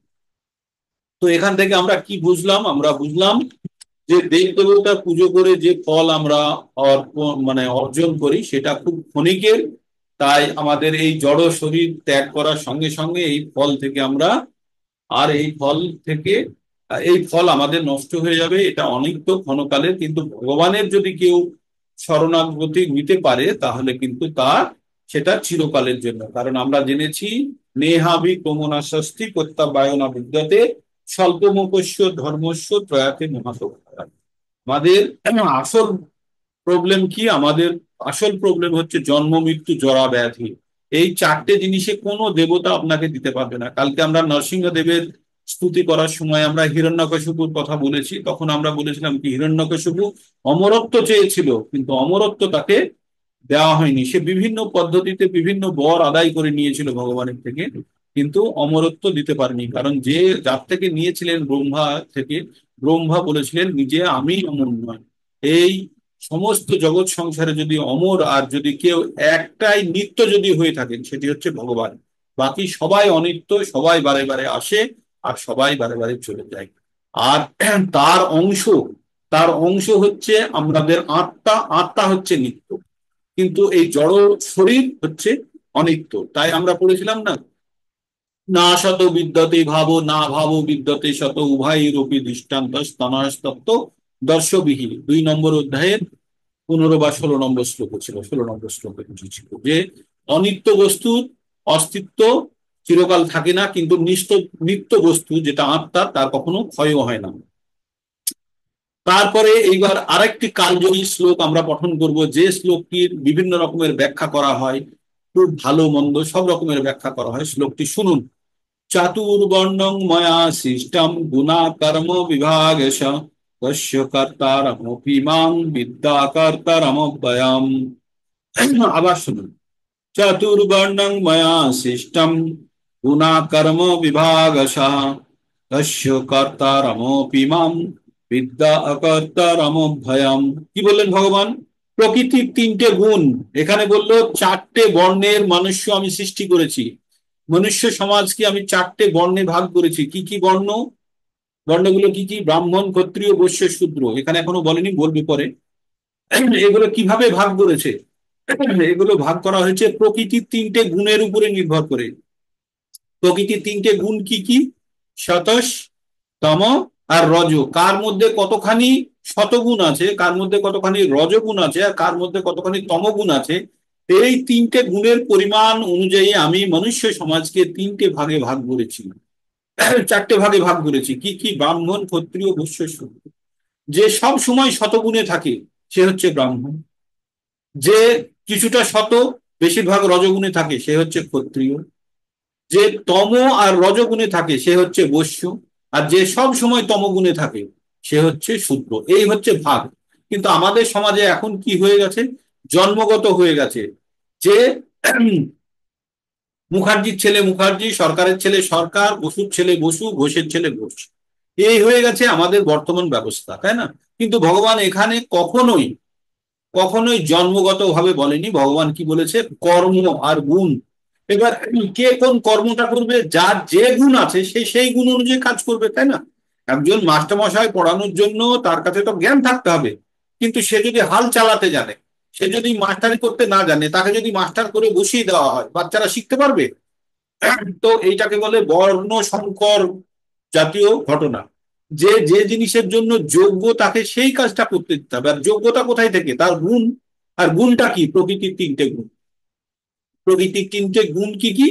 তো এখান থেকে আমরা কি বুঝলাম? আমরা বুঝলাম যে দেব দেবতা পুজো করে যে ফল আমরা মানে অর্জন করি সেটা খুব ক্ষণিকের। তাই আমাদের এই জড় শরীর ত্যাগ করার সঙ্গে সঙ্গে এই ফল থেকে আমরা, আর এই ফল থেকে, এই ফল আমাদের নষ্ট হয়ে যাবে, এটা অনিত্য ক্ষণকালের। কিন্তু ভগবানের যদি কেউ শরণাগতি নিতে পারে তাহলে কিন্তু তার, সেটা চিরকালের জন্য। কারণ আমরা জেনেছি নেহাভি ক্রমণা ষষ্ঠী প্রত্যাবায়না বিদ্যতে স্বল্পমুখস্য ধর্মস্য ত্রয়াতে মহাত। আমাদের আসল প্রবলেম কি? আমাদের আসল প্রবলেম হচ্ছে জন্ম মৃত্যু জরা ব্যাধি। এই চারটে জিনিসে কোনো দেবতা আপনাকে দিতে পারবে না। কালকে আমরা নরসিংহদেবের স্তুতি করার সময় আমরা হিরণ্যকশিপুর কথা বলেছি, তখন আমরা বলেছিলাম কি হিরণ্যকশিপু অমরত্ব চেয়েছিল, কিন্তু অমরত্ব তাকে দেওয়া হয়নি। সে বিভিন্ন পদ্ধতিতে বিভিন্ন বর আদায় করে নিয়েছিল ভগবানের থেকে, কিন্তু অমরত্ব দিতে পারেনি। কারণ যে, যার থেকে নিয়েছিলেন ব্রহ্মা থেকে, ব্রহ্মা বলেছিলেন নিজে আমি অমর নয়। এই সমস্ত জগৎ সংসারে যদি অমর আর যদি কেউ একটাই নিত্য যদি হয়ে থাকেন সেটি হচ্ছে ভগবান। বাকি সবাই অনিত্য, সবাই বারে বারে আসে আর সবাই বারে বারে চলে যায়। আর তার অংশ, তার অংশ হচ্ছে আমাদের আত্মা। আত্মা হচ্ছে নিত্য, কিন্তু এই জড় শরীর হচ্ছে অনিত্য। তাই আমরা পড়েছিলাম না, না শত বিদ্যতে ভাবো না ভাবো বিদ্যতে শত, উভয় রূপী দৃষ্টান্ত স্তনস্তত্ব দর্শবিহী। 2 নম্বর অধ্যায়ের 15 বা 16 নম্বর শ্লোক ছিল, 16 নম্বর শ্লোকে ছিল যে অনিত্য বস্তুর অস্তিত্ব চিরকাল থাকে না, কিন্তু নিত্য বস্তু যেটা আত্মা, তার কখনো ক্ষয় হয় না। তারপরে এইবার আরেকটি কালজয়ী শ্লোক আমরা পঠন করব, যে শ্লোকটির বিভিন্ন রকমের ব্যাখ্যা করা হয়, খুব ভালো মন্দ সব রকমের ব্যাখ্যা করা হয়। শ্লোকটি শুনুন। চাতুর্বর্ণং ময়া সৃষ্টম গুণা কর্ম বিভাগশ, তস্য কর্তারমপি মাং বিদ্যা কর্তারমব্যয়ম। আবার শুনুন। চতুর্বর্ণং ময়া সৃষ্টম গুণা কর্ম বিভাগশ, তস্য কর্তারমপি মাং বিদ্যা অকর্তারমভ্যয়ম। কি বললেন ভগবান? প্রকৃতির 3টে গুণ, এখানে বললো 4টে বর্ণের মনুষ্য আমি সৃষ্টি করেছি। মনুষ্য সমাজকে আমি 4টে বর্ণে ভাগ করেছি। কি কি বর্ণ? বর্ণগুলো কি কি? ব্রাহ্মণ, ক্ষত্রিয়, বৈশ্য, শূদ্র। এখানে এখনো বলেনি, বলবি পরে। এগুলো কিভাবে ভাগ করেছে? এগুলো ভাগ করা হয়েছে প্রকৃতির 3টে গুণের উপরে নির্ভর করে। প্রকৃতির 3টে গুণ কি কি? সতস, তম আর রজ। কার মধ্যে কতখানি শতগুণ আছে, কার মধ্যে কতখানি রজগুণ আছে, আর কার মধ্যে কতখানি তমগুণ আছে, এই 3টে গুণের পরিমাণ অনুযায়ী আমি মনুষ্য সমাজকে 3টে ভাগে ভাগ করেছি। 4টে ভাগে ভাগ করেছি। কি কি? ব্রাহ্মণ, ক্ষত্রিয়, বৈশ্য, শূদ্র। যে সব সময় শতগুণে থাকে সে হচ্ছে ব্রাহ্মণ। যে কিছুটা শত, বেশিরভাগ রজগুণে থাকে সে হচ্ছে ক্ষত্রিয়। যে তম আর রজগুণে থাকে সে হচ্ছে বৈশ্য। আর যে সব সময় তমগুণে থাকে সে হচ্ছে শূদ্র। এই হচ্ছে ভাগ। কিন্তু আমাদের সমাজে এখন কি হয়ে গেছে? জন্মগত হয়ে গেছে যে মুখার্জির ছেলে মুখার্জি, সরকারের ছেলে সরকার, বসুর ছেলে বসু, ঘোষের ছেলে ঘোষ। এই হয়ে গেছে আমাদের বর্তমান ব্যবস্থা, তাই না? কিন্তু ভগবান এখানে কখনোই কখনোই জন্মগত ভাবে বলেনি। ভগবান কি বলেছে? কর্ম আর গুণ। এবার কে কোন কর্মটা করবে, যার যে গুণ আছে সে সেই গুণ অনুযায়ী কাজ করবে, তাই না? একজন মাস্টারমশাই পড়ানোর জন্য তার কাছে তো জ্ঞান থাকতে হবে, কিন্তু সে যদি হাল চালাতে জানে, সে যদি মাস্টারি করতে না জানে, তাকে যদি মাস্টার করে বসিয়ে দেওয়া হয়, বাচ্চারা শিখতে পারবে? তো এইটাকে বলে বর্ণ সংকর জাতীয় ঘটনা। যে যে জিনিসের জন্য যোগ্য তাকে সেই কাজটা করতে দিতে হবে। আর যোগ্যতা কোথায় থেকে? তার গুণ। আর গুণটা কি? প্রকৃতির 3টে গুণ। প্রকৃতির 3টে গুণ কি কি?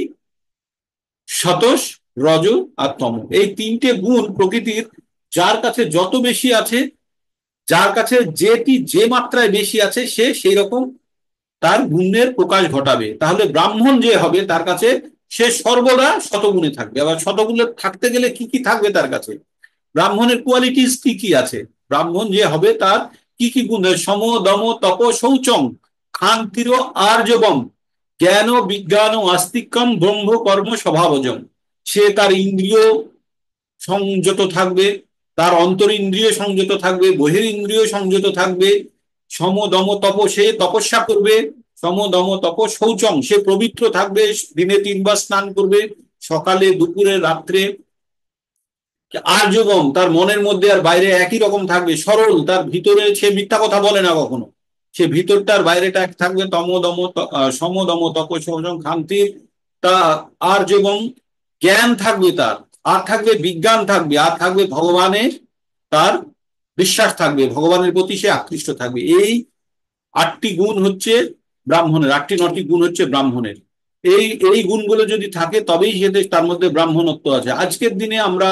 সতোষ, রজ আর তম, এই তিনটে গুণ প্রকৃতির যার কাছে যত বেশি আছে, যার কাছে যেটি যে মাত্রায় বেশি আছে সে সেই রকম তার গুণের প্রকাশ ঘটাবে। তাহলে ব্রাহ্মণ যে হবে তার কাছে সে সর্বদা শতগুণে থাকবে। আবার শতগুণে থাকতে গেলে কি কি থাকবে তার কাছে, ব্রাহ্মণের কোয়ালিটিস কি কি আছে, ব্রাহ্মণ যে হবে তার কি কি গুণ, সম দম তপ শৌচং ক্ষান্তির আর্জবম জ্ঞান বিজ্ঞান আস্তিক্যম ব্রহ্ম কর্ম স্বভাবজম। সে তার ইন্দ্রিয় সংযত থাকবে, তার অন্তর ইন্দ্রিয় সংযত থাকবে, বহির ইন্দ্রিয় সংযত থাকবে। সম দম তপ, সে তপস্যা করবে। সম দম তপ শৌচং, সে পবিত্র থাকবে, দিনে 3 বার স্নান করবে, সকালে দুপুরে রাত্রে। আর্জবম, তার মনের মধ্যে আর বাইরে একই রকম থাকবে, সরল, তার ভিতরে সে মিথ্যা কথা বলে না কখনো, সে ভিতরটার বাইরেটা এক থাকবে। তম দম সম দম তপ শৌচং ক্ষান্তি তা আর্জবম, জ্ঞান থাকবে তার, আর থাকবে বিজ্ঞান থাকবে, আর থাকবে ভগবানের তার বিশ্বাস থাকবে, ভগবানের প্রতি সে আকৃষ্ট থাকবে। এই 8টি গুণ হচ্ছে ব্রাহ্মণের, 8টি 9টি গুণ হচ্ছে ব্রাহ্মণের। এই এই গুণগুলো যদি থাকে তবেই সে তার মধ্যে ব্রাহ্মণত্ব আছে। আজকের দিনে আমরা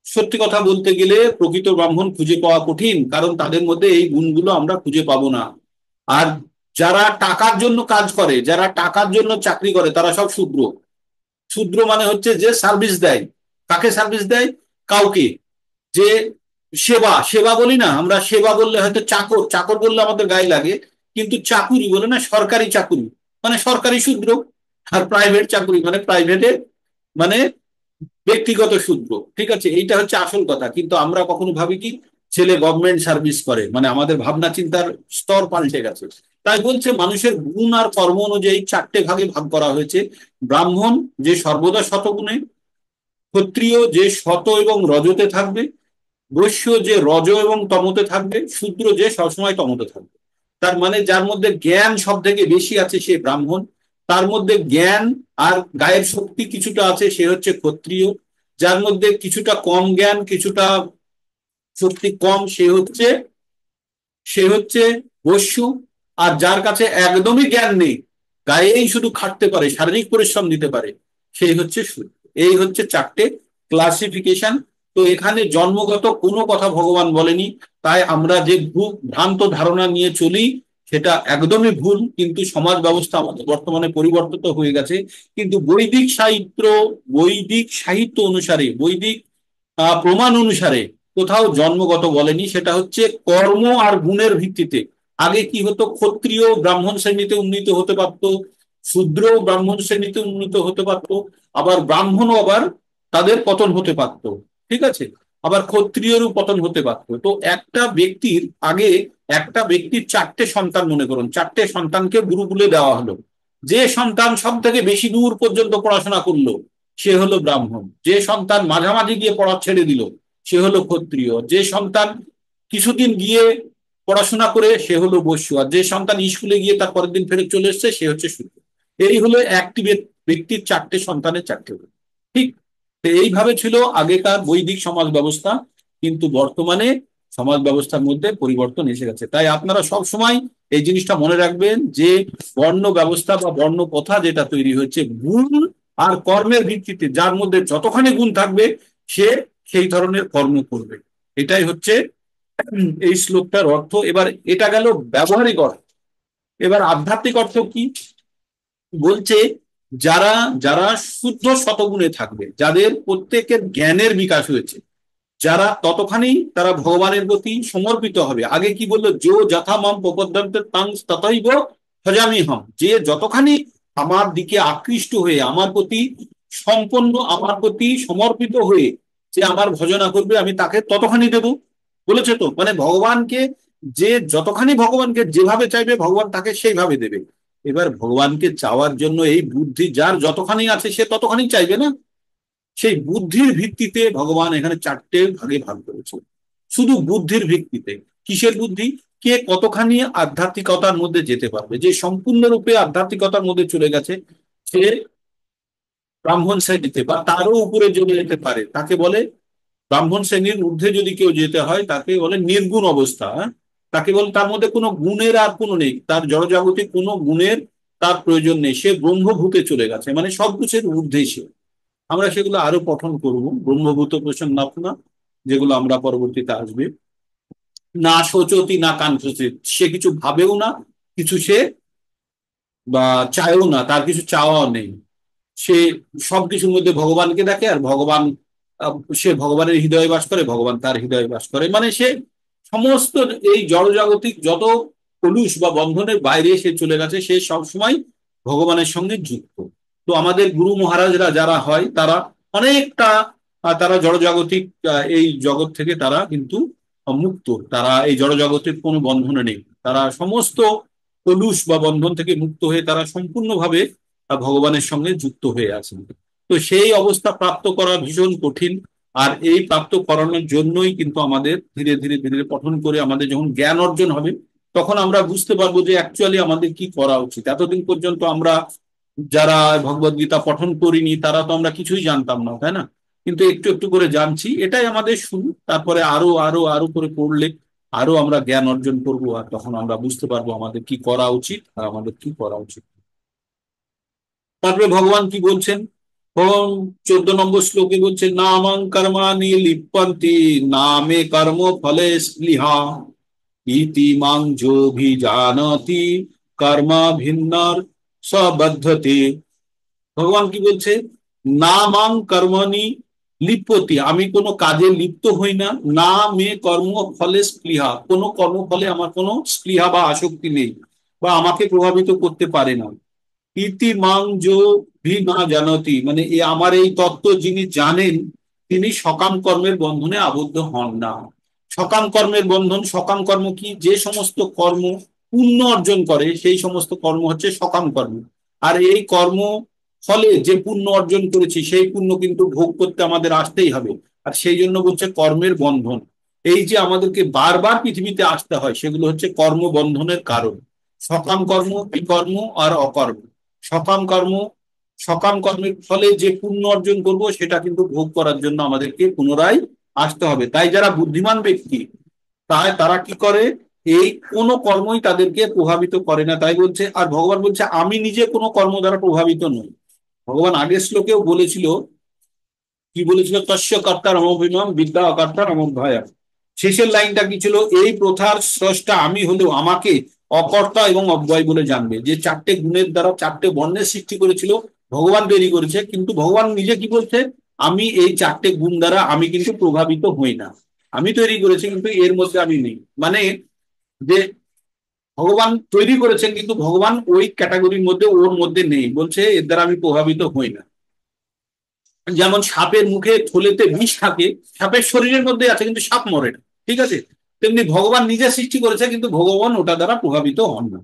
সত্যি কথা বলতে গেলে প্রকৃত ব্রাহ্মণ খুঁজে পাওয়া কঠিন, কারণ তাদের মধ্যে এই গুণগুলো আমরা খুঁজে পাবো না। আর যারা টাকার জন্য কাজ করে, যারা টাকার জন্য চাকরি করে, তারা সব শূদ্র। শূদ্র মানে হচ্ছে যে সার্ভিস দেয়। কাকে সার্ভিস দেয়? কাউকে। যে সেবা, সেবা বলি না আমরা, সেবা বললে হয়তো চাকর, চাকর বললে আমাদের গায়ে লাগে, কিন্তু চাকুরি বলে না, সরকারি চাকুরি মানে সরকারি শূদ্র। আর প্রাইভেট চাকুরি মানে প্রাইভেটে, মানে ব্যক্তিগত শূদ্র। ঠিক আছে, এইটা হচ্ছে আসল কথা। কিন্তু আমরা কখনো ভাবি কি ছেলে গভর্নমেন্ট সার্ভিস করে, মানে আমাদের ভাবনা চিন্তার স্তর পাল্টে গেছে। তাই বলছে মানুষের গুণ আর কর্ম অনুযায়ী 4টে ভাগে ভাগ করা হয়েছে। ব্রাহ্মণ যে সর্বদা শতগুণে, ক্ষত্রিয় যে শত এবং রজতে থাকবে, বৈশ্য যে রজ এবং তমতে থাকবে, শূদ্র যে সবসময় তমতে থাকবে। তার মানে যার মধ্যে জ্ঞান সব থেকে বেশি আছে সে ব্রাহ্মণ, তার মধ্যে জ্ঞান আর গায়ের শক্তি কিছুটা আছে সে হচ্ছে ক্ষত্রিয়, যার মধ্যে কিছুটা কম জ্ঞান কিছুটা শক্তি কম সে হচ্ছে বৈশ্য, আর যার কাছে একদমই জ্ঞান নেই, গায়েই শুধু খাটতে পারে, শারীরিক পরিশ্রম দিতে পারে, সেই হচ্ছে শূদ্র। এই হচ্ছে 4টে ক্লাসিফিকেশন। তো এখানে জন্মগত কোনো কথা ভগবান বলেনি। তাই আমরা যে ভ্রান্ত ধারণা নিয়ে চলি সেটা একদমই ভুল। কিন্তু সমাজ ব্যবস্থা আমাদের বর্তমানে পরিবর্তিত হয়ে গেছে। কিন্তু বৈদিক সাহিত্য অনুসারে, বৈদিক প্রমাণ অনুসারে কোথাও জন্মগত বলেনি। সেটা হচ্ছে কর্ম আর গুণের ভিত্তিতে। আগে কি হতো, ক্ষত্রিয় ব্রাহ্মণ শ্রেণীতে উন্নীত হতে পারত, শূদ্র ব্রাহ্মণ শ্রেণীতে উন্নীত হতে পারত, আবার ব্রাহ্মণও আবার তাদের পতন হতে পারত। ঠিক আছে, আবার ক্ষত্রিয়েরও পতন হতে পারত। তো একটা ব্যক্তির আগে, একটা ব্যক্তির 4টে সন্তান, মনে করুন 4টে সন্তানকে গুরুকুলে দেওয়া হলো। যে সন্তান সব থেকে বেশি দূর পর্যন্ত পড়াশোনা করলো সে হলো ব্রাহ্মণ, যে সন্তান মাঝামাঝি গিয়ে পড়া ছেড়ে দিল সে হলো ক্ষত্রিয়, যে সন্তান কিছুদিন গিয়ে পড়াশোনা করে সে হলো বৈশ্য, আর যে সন্তান স্কুলে গিয়ে তার পরের দিন ফেরত চলে এসছে সে হচ্ছে শূদ্র। এই হলো একটি ব্যক্তির 4টে সন্তানের 4টে গুণ। ঠিক, তো এইভাবে ছিল আগেকার বৈদিক সমাজ ব্যবস্থা। কিন্তু বর্তমানে সমাজ ব্যবস্থার মধ্যে পরিবর্তন এসে গেছে। তাই আপনারা সব সময় এই জিনিসটা মনে রাখবেন যে বর্ণ ব্যবস্থা বা বর্ণ প্রথা যেটা তৈরি হচ্ছে গুণ আর কর্মের ভিত্তিতে, যার মধ্যে যতখানি গুণ থাকবে সে সেই ধরনের কর্ম করবে। এটাই হচ্ছে এই শ্লোকটার অর্থ। এবার এটা গেল ব্যবহারিক অর্থ। এবার আধ্যাত্মিক অর্থ কি বলছে? যারা যারা শুদ্ধ শতগুণে থাকবে, যাদের প্রত্যেকের জ্ঞানের বিকাশ হয়েছে, যারা ততখানি তারা ভগবানের প্রতি সমর্পিত হবে। আগে কি বললো, যো যথা মাম প্রপদ্যন্তে তাং ততৈব ভজামি হম, যে যতখানি আমার দিকে আকৃষ্ট হয়ে, আমার প্রতি সম্পন্ন, আমার প্রতি সমর্পিত হয়ে যে আমার ভজনা করবে আমি তাকে ততখানি দেব। বলেছে তো, মানে ভগবানকে যে যতখানি ভগবানকে যেভাবে চাইবে ভগবান তাকে সেইভাবে দেবে। এবার ভগবানকে চাওয়ার জন্য এই বুদ্ধি যার যতখানি আছে সে ততখানি চাইবে না। সেই বুদ্ধির ভিত্তিতে ভগবান এখানে 4টে ভাগে ভাগ করেছে, শুধু বুদ্ধির ভিত্তিতে। কিসের বুদ্ধি? কে কতখানি আধ্যাত্মিকতার মধ্যে যেতে পারবে। যে সম্পূর্ণরূপে আধ্যাত্মিকতার মধ্যে চলে গেছে সে ব্রাহ্মণ শ্রেণীতে বা তারও উপরে চলে যেতে পারে, তাকে বলে ব্রাহ্মণ শ্রেণীর ঊর্ধ্বে যদি কেউ যেতে হয় তাকে বলে নির্গুণ অবস্থা। হ্যাঁ? তাকে বলে তার মধ্যে কোনো গুণের আর কোনো নেই, তার জড়জাগতিক কোনো গুণের তার প্রয়োজন নেই, সে ব্রহ্মভূতে চলে গেছে, মানে সব কিছুর ঊর্ধ্বে সে। আমরা সেগুলো আরো পঠন করব, ব্রহ্মভূত প্রসন্নাত্মা, যেগুলো আমরা পরবর্তীতে আসবে। না শোচতি না কাঙ্ক্ষতি, সে কিছু ভাবেও না, কিছু সে বা চায়ও না, তার কিছু চাওয়াও নেই। সে সবকিছুর মধ্যে ভগবানকে দেখে, আর ভগবান সে ভগবানের হৃদয়ে বাস করে, ভগবান তার হৃদয়ে বাস করে। মানে সে সমস্ত এই জড়জাগতিক যত কলুষ বা বন্ধনের বাইরে সে চলে গেছে, সে সবসময় ভগবানের সঙ্গে যুক্ত। তো আমাদের গুরু মহারাজরা যারা হয় তারা অনেকটা তারা জড়জাগতিক এই জগৎ থেকে তারা কিন্তু মুক্ত, তারা এই জড়জগতের কোনো বন্ধনে নেই, তারা সমস্ত কলুষ বা বন্ধন থেকে মুক্ত হয়ে তারা সম্পূর্ণভাবে ভগবানের সঙ্গে যুক্ত হয়ে আছেন। তো সেই অবস্থা প্রাপ্ত করা ভীষণ কঠিন। আর এই প্রাপ্ত করানোর জন্যই কিন্তু আমাদের ধীরে ধীরে ধীরে পঠন করে আমাদের যখন জ্ঞান অর্জন হবে, তখন আমরা বুঝতে পারবো যে অ্যাকচুয়ালি আমাদের কি করা উচিত। এতদিন পর্যন্ত আমরা যারা ভগবদ গীতা পঠন করিনি তারা তো আমরা কিছুই জানতাম না, তাই না? কিন্তু একটু একটু করে জানছি, এটাই আমাদের শুরু। তারপরে আরো আরো আরো করে পড়লে আরো আমরা জ্ঞান অর্জন করব, আর তখন আমরা বুঝতে পারবো আমাদের কি করা উচিত আর আমাদের কি করা উচিত। তারপরে ভগবান কি বলছেন, ভগবান 14 নম্বর শ্লোকে বলছে, নামং কর্মাণি লিপ্পন্তি নামে কর্ম ফলে স্পৃহা ইতি মাং যোভিজানতি কর্মা ভিন্নার সবদ্ধতে। ভগবান কি বলছে, না মাং কর্মণি লিপ্যতি, আমি কোনো কাজে লিপ্ত হই না, না মে কর্ম ফলে স্পৃহা, কোনো কর্মফলে আমার কোনো স্পৃহা বা আসক্তি নেই, বা আমাকে প্রভাবিত করতে পারে না। ইতি মাং যো ভি না জানতি, মানে আমার এই তত্ত্ব যিনি জানেন তিনি সকাম কর্মের বন্ধনে আবদ্ধ হন না। সকাম কর্মের বন্ধন, সকাম কর্ম কি, যে সমস্ত কর্ম পুণ্য অর্জন করে সেই সমস্ত কর্ম হচ্ছে সকাম কর্ম। আর এই কর্ম ফলে যে পুণ্য অর্জন করেছি সেই পুণ্য কিন্তু ভোগ করতে আমাদের আসতেই হবে। আর সেই জন্য বলছে কর্মের বন্ধন। এই যে আমাদেরকে বারবার পৃথিবীতে আসতে হয়, সেগুলো হচ্ছে কর্ম বন্ধনের কারণ। সকাম কর্ম, বিকর্ম আর অকর্ম। সকাম কর্ম, সকাম কর্মের ফলে যে পুণ্য অর্জন করব সেটা কিন্তু ভোগ করার জন্য আমাদেরকে পুনরায় আসতে হবে। তাই যারা বুদ্ধিমান ব্যক্তি, তাই তারা কি করে, এই কোনো কর্মই তাদেরকে প্রভাবিত করে না। তাই বলছে, আর ভগবান বলছে আমি নিজে কোনো কর্ম দ্বারা প্রভাবিত নই। ভগবান আগের শ্লোকেও বলেছিল, কি বলেছিল, তস্য কর্তার অমভিমাম বিদ্যা অকর্তার অমভয়া। শেষের লাইনটা কি ছিল, এই প্রথার স্রষ্টা আমি হলেও আমাকে অকর্তা এবং অব্যয় বলে জানবে। যে চারটে গুণের দ্বারা চারটে বর্ণের সৃষ্টি করেছিল ভগবান তৈরি করেছে, কিন্তু ভগবান নিজে কি বলছে, আমি এই চারটে গুণ দ্বারা আমি কিন্তু প্রভাবিত হই না। আমি তৈরি করেছি কিন্তু এর মধ্যে আমি নেই। মানে যে ভগবান তৈরি করেছেন কিন্তু ভগবান ওই ক্যাটাগরির মধ্যে ওর মধ্যে নেই, বলছে এর দ্বারা আমি প্রভাবিত হই না। যেমন সাপের মুখে থলেতে বিষ থাকে, সাপের শরীরের মধ্যে আছে কিন্তু সাপ মরে না, ঠিক আছে? তেমনি ভগবান নিজে সৃষ্টি করেছে কিন্তু ভগবান ওটা দ্বারা প্রভাবিত হন না।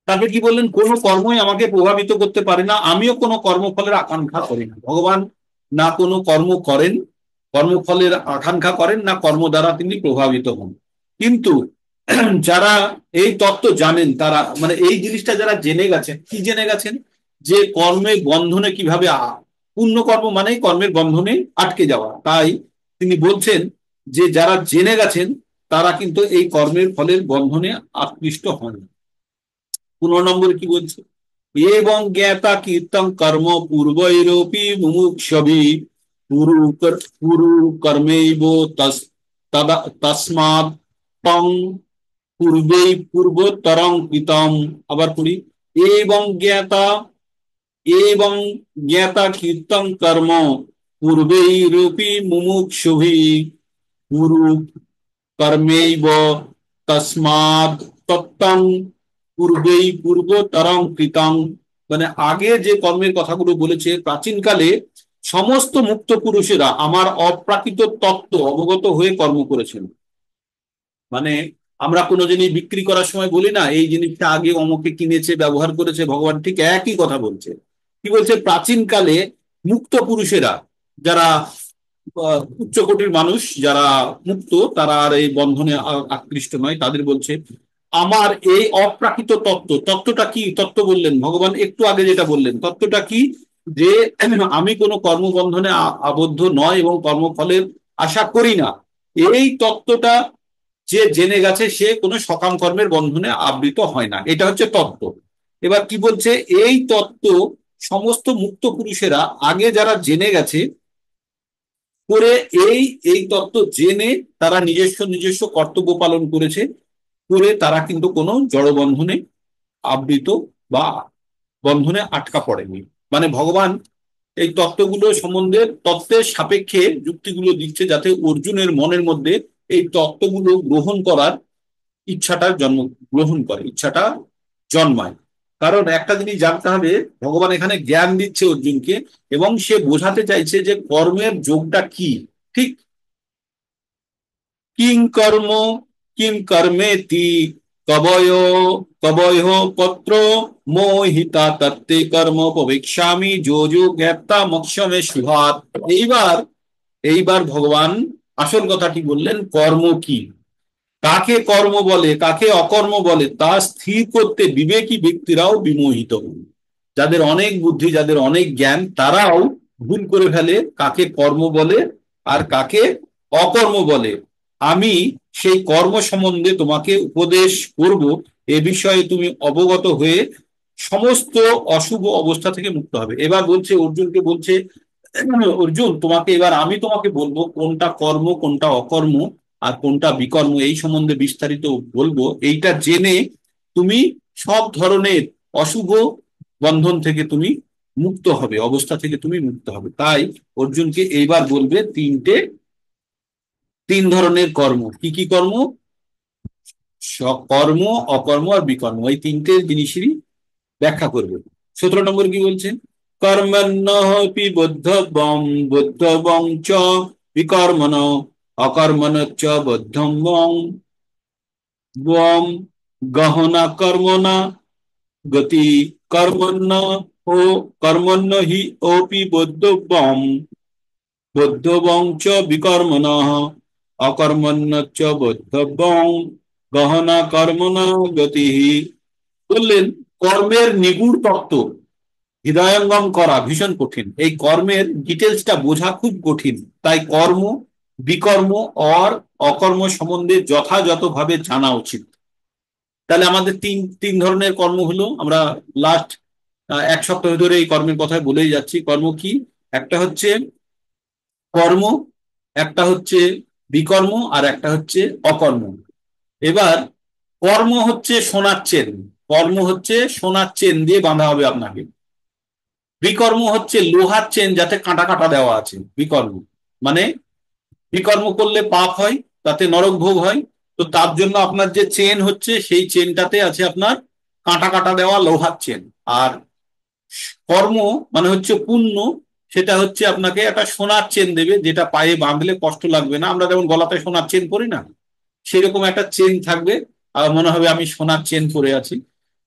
তারপরে কি বললেন, কোনো কর্মই আমাকে প্রভাবিত করতে পারে না, আমিও কোনো কর্মফলের আকাঙ্ক্ষা করি না। ভগবান না কোনো কর্ম করেন, কর্মফলের আকাঙ্ক্ষা করেন না, কর্ম দ্বারা তিনি প্রভাবিত হন। কিন্তু যারা এই তত্ত্ব জানেন, তারা মানে এই জিনিসটা যারা জেনে গেছেন, কি জেনে গেছেন, যে কর্মের বন্ধনে কিভাবে পুণ্য কর্ম মানেই কর্মের বন্ধনে আটকে যাওয়া। তাই তিনি বলছেন যে যারা জেনে গেছেন তারা কিন্তু এই কর্মের ফলের বন্ধনে আকৃষ্ট হন। 15 নম্বরে কি বলছে, এবং জ্ঞাতা কীর্তন কর্ম পূর্বৈরপি মুমুক্ষভি পুরু পুরু কর্মেব তস্মাৎ তং পূর্বেই পূর্বোত্তরং কৃতম। আবার পড়ি, এবং জ্ঞাতা, এবং জ্ঞাতা কীর্তন কর্ম পূর্বৈরপি মুমুক্ষুভি পুরু কর্মেব তস্মাৎ তত্তং পূর্বেই পূর্বতরং কৃতং। মানে আগে যে কর্মের কথাগুলো বলেছে, প্রাচীনকালে সমস্ত মুক্ত পুরুষেরা আমার অপ্রাকৃত তত্ত্ব অবগত হয়ে কর্ম করেছেন। মানে আমরা কোনো জিনিস বিক্রি করার সময় বলি না, এই জিনিসটা আগে অমুকে কিনেছে ব্যবহার করেছে, ভগবান ঠিক একই কথা বলছে। কি বলছে, প্রাচীনকালে মুক্ত পুরুষেরা, যারা উচ্চ কোটির মানুষ, যারা মুক্ত, তারা আর এই বন্ধনে আকৃষ্ট নয়, তাদের বলছে আমার এই অপ্রাকৃত তত্ত্ব। তত্ত্বটা কি তত্ত্ব বললেন ভগবান একটু আগে, যেটা বললেন তত্ত্বটা কি, যে আমি কোনো কর্মবন্ধনে আবদ্ধ নয় এবং কর্মফলের আশা করি না, এই তত্ত্বটা যে জেনে গেছে সে কোনো সকাম কর্মের বন্ধনে আবৃত হয় না। এটা হচ্ছে তত্ত্ব। এবার কি বলছে, এই তত্ত্ব সমস্ত মুক্ত পুরুষেরা আগে যারা জেনে গেছে করে এই এই তত্ত্ব জেনে তারা নিজস্ব নিজস্ব কর্তব্য পালন করেছে, করে তারা কিন্তু কোনো জড়বন্ধনে আবৃত বা বন্ধনে আটকা পড়েনি। মানে ভগবান এই তত্ত্বগুলো সম্বন্ধে তত্ত্বের সাপেক্ষে যুক্তিগুলো দিচ্ছে যাতে অর্জুনের মনের মধ্যে এই তত্ত্বগুলো গ্রহণ করার ইচ্ছাটা গ্রহণ করে, ইচ্ছাটা জন্মায়। কারণ একটা জিনিস জানতে হবে, ভগবান এখানে জ্ঞান দিচ্ছে অর্জুনকে এবং সে বোঝাতে চাইছে যে কর্মের যোগটা কি। ঠিক, কিং কর্ম কিং কর্মেতি কবয় কবয় পত্র মোহিতা তত্তে কর্ম পবেক্ষামি যো যো জ্ঞাতা মোক্ষমে শুভাত। এইবার এইবার ভগবান আসল কথাটি বললেন, কর্ম কি, কাকে কর্ম বলে কাকে অকর্ম বলে তা স্থির করতে বিবেকী ব্যক্তিরাও বিমোহিত। যাদের অনেক বুদ্ধি, যাদের অনেক জ্ঞান, তারাও ভুল করে ফেলে কাকে কর্ম বলে আর কাকে অকর্ম বলে। আমি সেই কর্ম সম্বন্ধে তোমাকে উপদেশ করব, এ বিষয়ে তুমি অবগত হয়ে সমস্ত অশুভ অবস্থা থেকে মুক্ত হবে। এবার বলছে অর্জুনকে, বলছে অর্জুন তোমাকে এবার আমি তোমাকে বলবো কোনটা কর্ম কোনটা অকর্ম আর কোনটা বিকর্ম, এই সম্বন্ধে বিস্তারিত বলবো। এইটা জেনে তুমি সব ধরনের অশুভ বন্ধন থেকে তুমি মুক্ত হবে, অবস্থা থেকে তুমি মুক্ত হবে। তাই অর্জুনকে এইবার বলবে তিন ধরনের কর্ম, কি কি কর্ম, কর্ম, অকর্ম আর বিকর্ম, এই তিনটে জিনিসেরই ব্যাখ্যা করবে। 17 নম্বর কি বলছে, কর্মণ্যপি বদ্ধবং বদ্ধবং চ বিকর্মণ অকর্মণ চ বদ্ধম বং গহনা কর্মণা গতি কর্মণ্য ও কর্মণ্য হি ওপি বদ্ধবং বদ্ধবং চ বিকর্মণ অকর্মণ্য চ বদ্ধবং গহনা কর্মণা গতি। বললেন কর্মের নিগুড় তত্ত্ব হৃদয়ঙ্গম করা ভীষণ কঠিন, এই কর্মের ডিটেলসটা বোঝা খুব কঠিন। তাই কর্ম, বিকর্ম আর অকর্ম সম্বন্ধে যথাযথভাবে জানা উচিত। তাহলে আমাদের তিন তিন ধরনের কর্ম হলো, আমরা লাস্ট 1 সপ্তাহ ধরে এই কর্মের কথা বলেই যাচ্ছি। কর্ম কি, একটা হচ্ছে কর্ম, একটা হচ্ছে বিকর্ম আর একটা হচ্ছে অকর্ম। এবার কর্ম হচ্ছে সোনার চেন, কর্ম হচ্ছে সোনার চেন দিয়ে বাঁধা হবে আপনাকে। বিকর্ম হচ্ছে লোহার চেন যাতে কাঁটা কাঁটা দেওয়া আছে, বিকর্ম মানে বিকর্ম করলে পাপ হয়, তাতে নরক ভোগ হয়। তো তার জন্য আপনার যে চেন হচ্ছে সেই চেনটাতে আছে আপনার কাঁটা কাঁটা দেওয়া লোহার চেন। আর কর্ম মানে হচ্ছে পুণ্য, সেটা হচ্ছে আপনাকে একটা সোনার চেন দেবে যেটা পায়ে বাঁধলে কষ্ট লাগবে না। আমরা যেমন গলাতে সোনার চেন পরি না, সেরকম একটা চেন থাকবে, আর মনে হবে আমি সোনার চেন পরে আছি,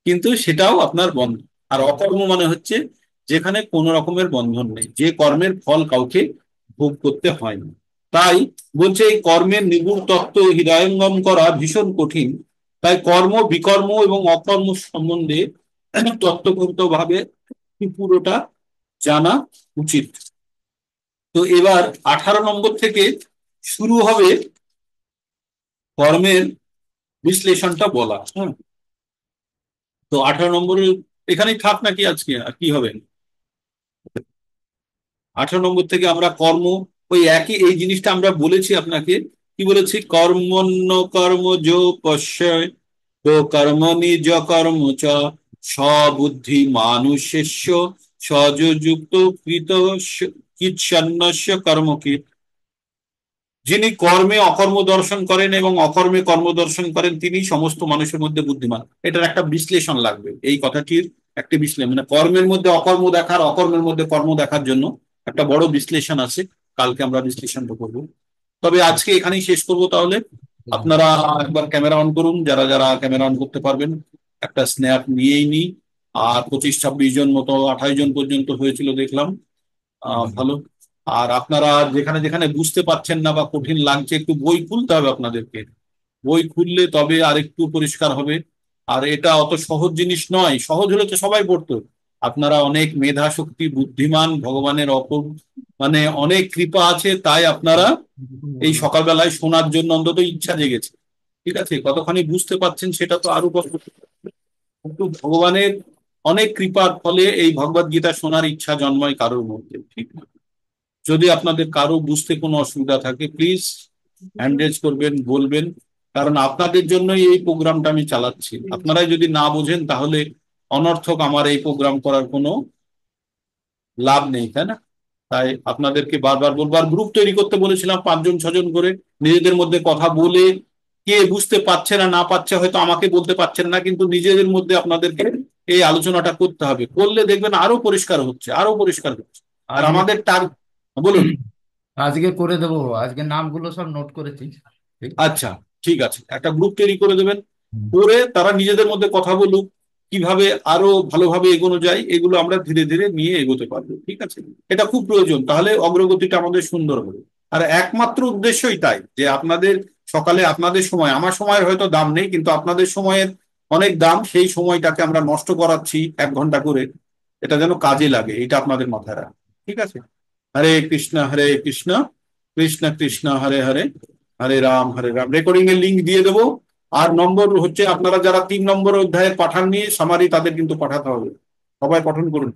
কিন্তু সেটাও আপনার বন্ধন। আর অকর্ম মানে হচ্ছে যেখানে কোনো রকমের বন্ধন নেই, যে কর্মের ফল কাউকে ভোগ করতে হয় না। তাই বলছে এই কর্মের নিগুড় তত্ত্ব হৃদয়ঙ্গম করা ভীষণ কঠিন। তাই কর্ম, বিকর্ম এবং অকর্ম সম্বন্ধে তত্ত্বগত ভাবে পুরোটা জানা উচিত। তো এবার 18 নম্বর থেকে শুরু হবে কর্মের বিশ্লেষণটা বলা। হ্যাঁ, তো 18 নম্বরে এখানেই থাক নাকি আজকে, আর কি হবে? 18 নম্বর থেকে আমরা কর্ম, ওই একই এই জিনিসটা আমরা বলেছি আপনাকে। কি বলেছি, কর্মণ্য কর্ম যো পশ্যয় তো কর্মণি য কর্ম চ সবুদ্ধি মানুষ্যস্য সযুক্ত কৃত কিচ্ছন্নস্য কর্মকৃৎ। যিনি কর্মে অকর্ম দর্শন করেন এবং অকর্মে কর্ম দর্শন করেন তিনি সমস্ত মানুষের মধ্যে বুদ্ধিমান। এটার একটা বিশ্লেষণ লাগবে, এই কথাটির একটা বিশ্লেষণ, মানে কর্মের মধ্যে অকর্ম দেখার, অকর্মের মধ্যে কর্ম দেখার জন্য একটা বড় বিশ্লেষণ আছে। কালকে আমরা বিশ্লেষণটা করবো। তবে আজকে এখানেই শেষ করব তাহলে। আপনারা একবার ক্যামেরা অন করুন, যারা যারা ক্যামেরা অন করতে পারবেন। একটা স্ন্যাপ নিয়েই নি। আর 25-26 জন মতো, 28 জন পর্যন্ত হয়েছিল দেখলাম। ভালো। আর আপনারা যেখানে যেখানে বুঝতে পারছেন না বা কঠিন লাগছে, একটু বই খুলতে হবে আপনাদেরকে। বই খুললে তবে আর একটু পরিষ্কার হবে। আর এটা অত সহজ জিনিস নয়, সহজ হলে তো সবাই পড়তো। আপনারা অনেক মেধা শক্তি, বুদ্ধিমান, ভগবানের মানে অনেক কৃপা আছে, তাই আপনারা এই সকালবেলায় শোনার জন্য অন্তত ইচ্ছা জেগেছে। ঠিক আছে, কতখানি বুঝতে পারছেন সেটা তো আরো কত, কিন্তু ভগবানের অনেক কৃপার ফলে এই ভগবদ গীতা শোনার ইচ্ছা জন্মায় কারোর মধ্যে, ঠিক না? যদি আপনাদের কারো বুঝতে কোনো অসুবিধা থাকে প্লিজ হ্যান্ড রেজ করবেন, বলবেন। কারণ আপনাদের জন্যই এই প্রোগ্রামটা আমি চালাচ্ছি। আপনারাই যদি না বোঝেন তাহলে অনর্থক আমার এই প্রোগ্রাম করার কোনো লাভ নেই, তাই না? তাই আপনাদেরকে বারবার বলবো। আর গ্রুপ তৈরি করতে বলেছিলাম 5 জন 6 জন করে, নিজেদের মধ্যে কথা বলে, কে বুঝতে পারছে না না পারছে হয়তো আমাকে বলতে পারছেন না, কিন্তু নিজেদের মধ্যে আপনাদেরকে এই আলোচনাটা করতে হবে। করলে দেখবেন আরো পরিষ্কার হচ্ছে, আরো পরিষ্কার হচ্ছে। আর আজকে আমাদের টার্গেট, বলুন। আজকে করে দেবো, আজকে নামগুলো সব নোট করেছি। ঠিক। আচ্ছা, ঠিক আছে, একটা গ্রুপ তৈরি করে দেবেন। হুম। করে তারা নিজেদের মধ্যে কথা বলুক, কিভাবে আরো ভালোভাবে এগোনো যায়, এগুলো আমরা ধীরে ধীরে নিয়ে এগোতে পারবো, ঠিক আছে? এটা খুব প্রয়োজন, তাহলে অগ্রগতিটা আমাদের সুন্দর হবে। আর একমাত্র উদ্দেশ্যই তাই যে আপনাদের সকালে আপনাদের সময়, আমার সময়ের হয়তো দাম নেই কিন্তু আপনাদের সময়ের অনেক দাম, সেই সময়টাকে আমরা নষ্ট করাচ্ছি 1 ঘন্টা করে, এটা যেন কাজে লাগে, এটা আপনাদের মাথায় রাখবেন, ঠিক আছে? হরে কৃষ্ণ কৃষ্ণ কৃষ্ণ হরে হরে, হরে রাম। রেকর্ডিং এর লিংক দিয়ে দেবো। আর নম্বর হচ্ছে, আপনারা যারা 3 নম্বর অধ্যায়ের পাঠান নিয়ে সামারি, তাদের কিন্তু পাঠাতে হবে। সবাই পঠন করুন।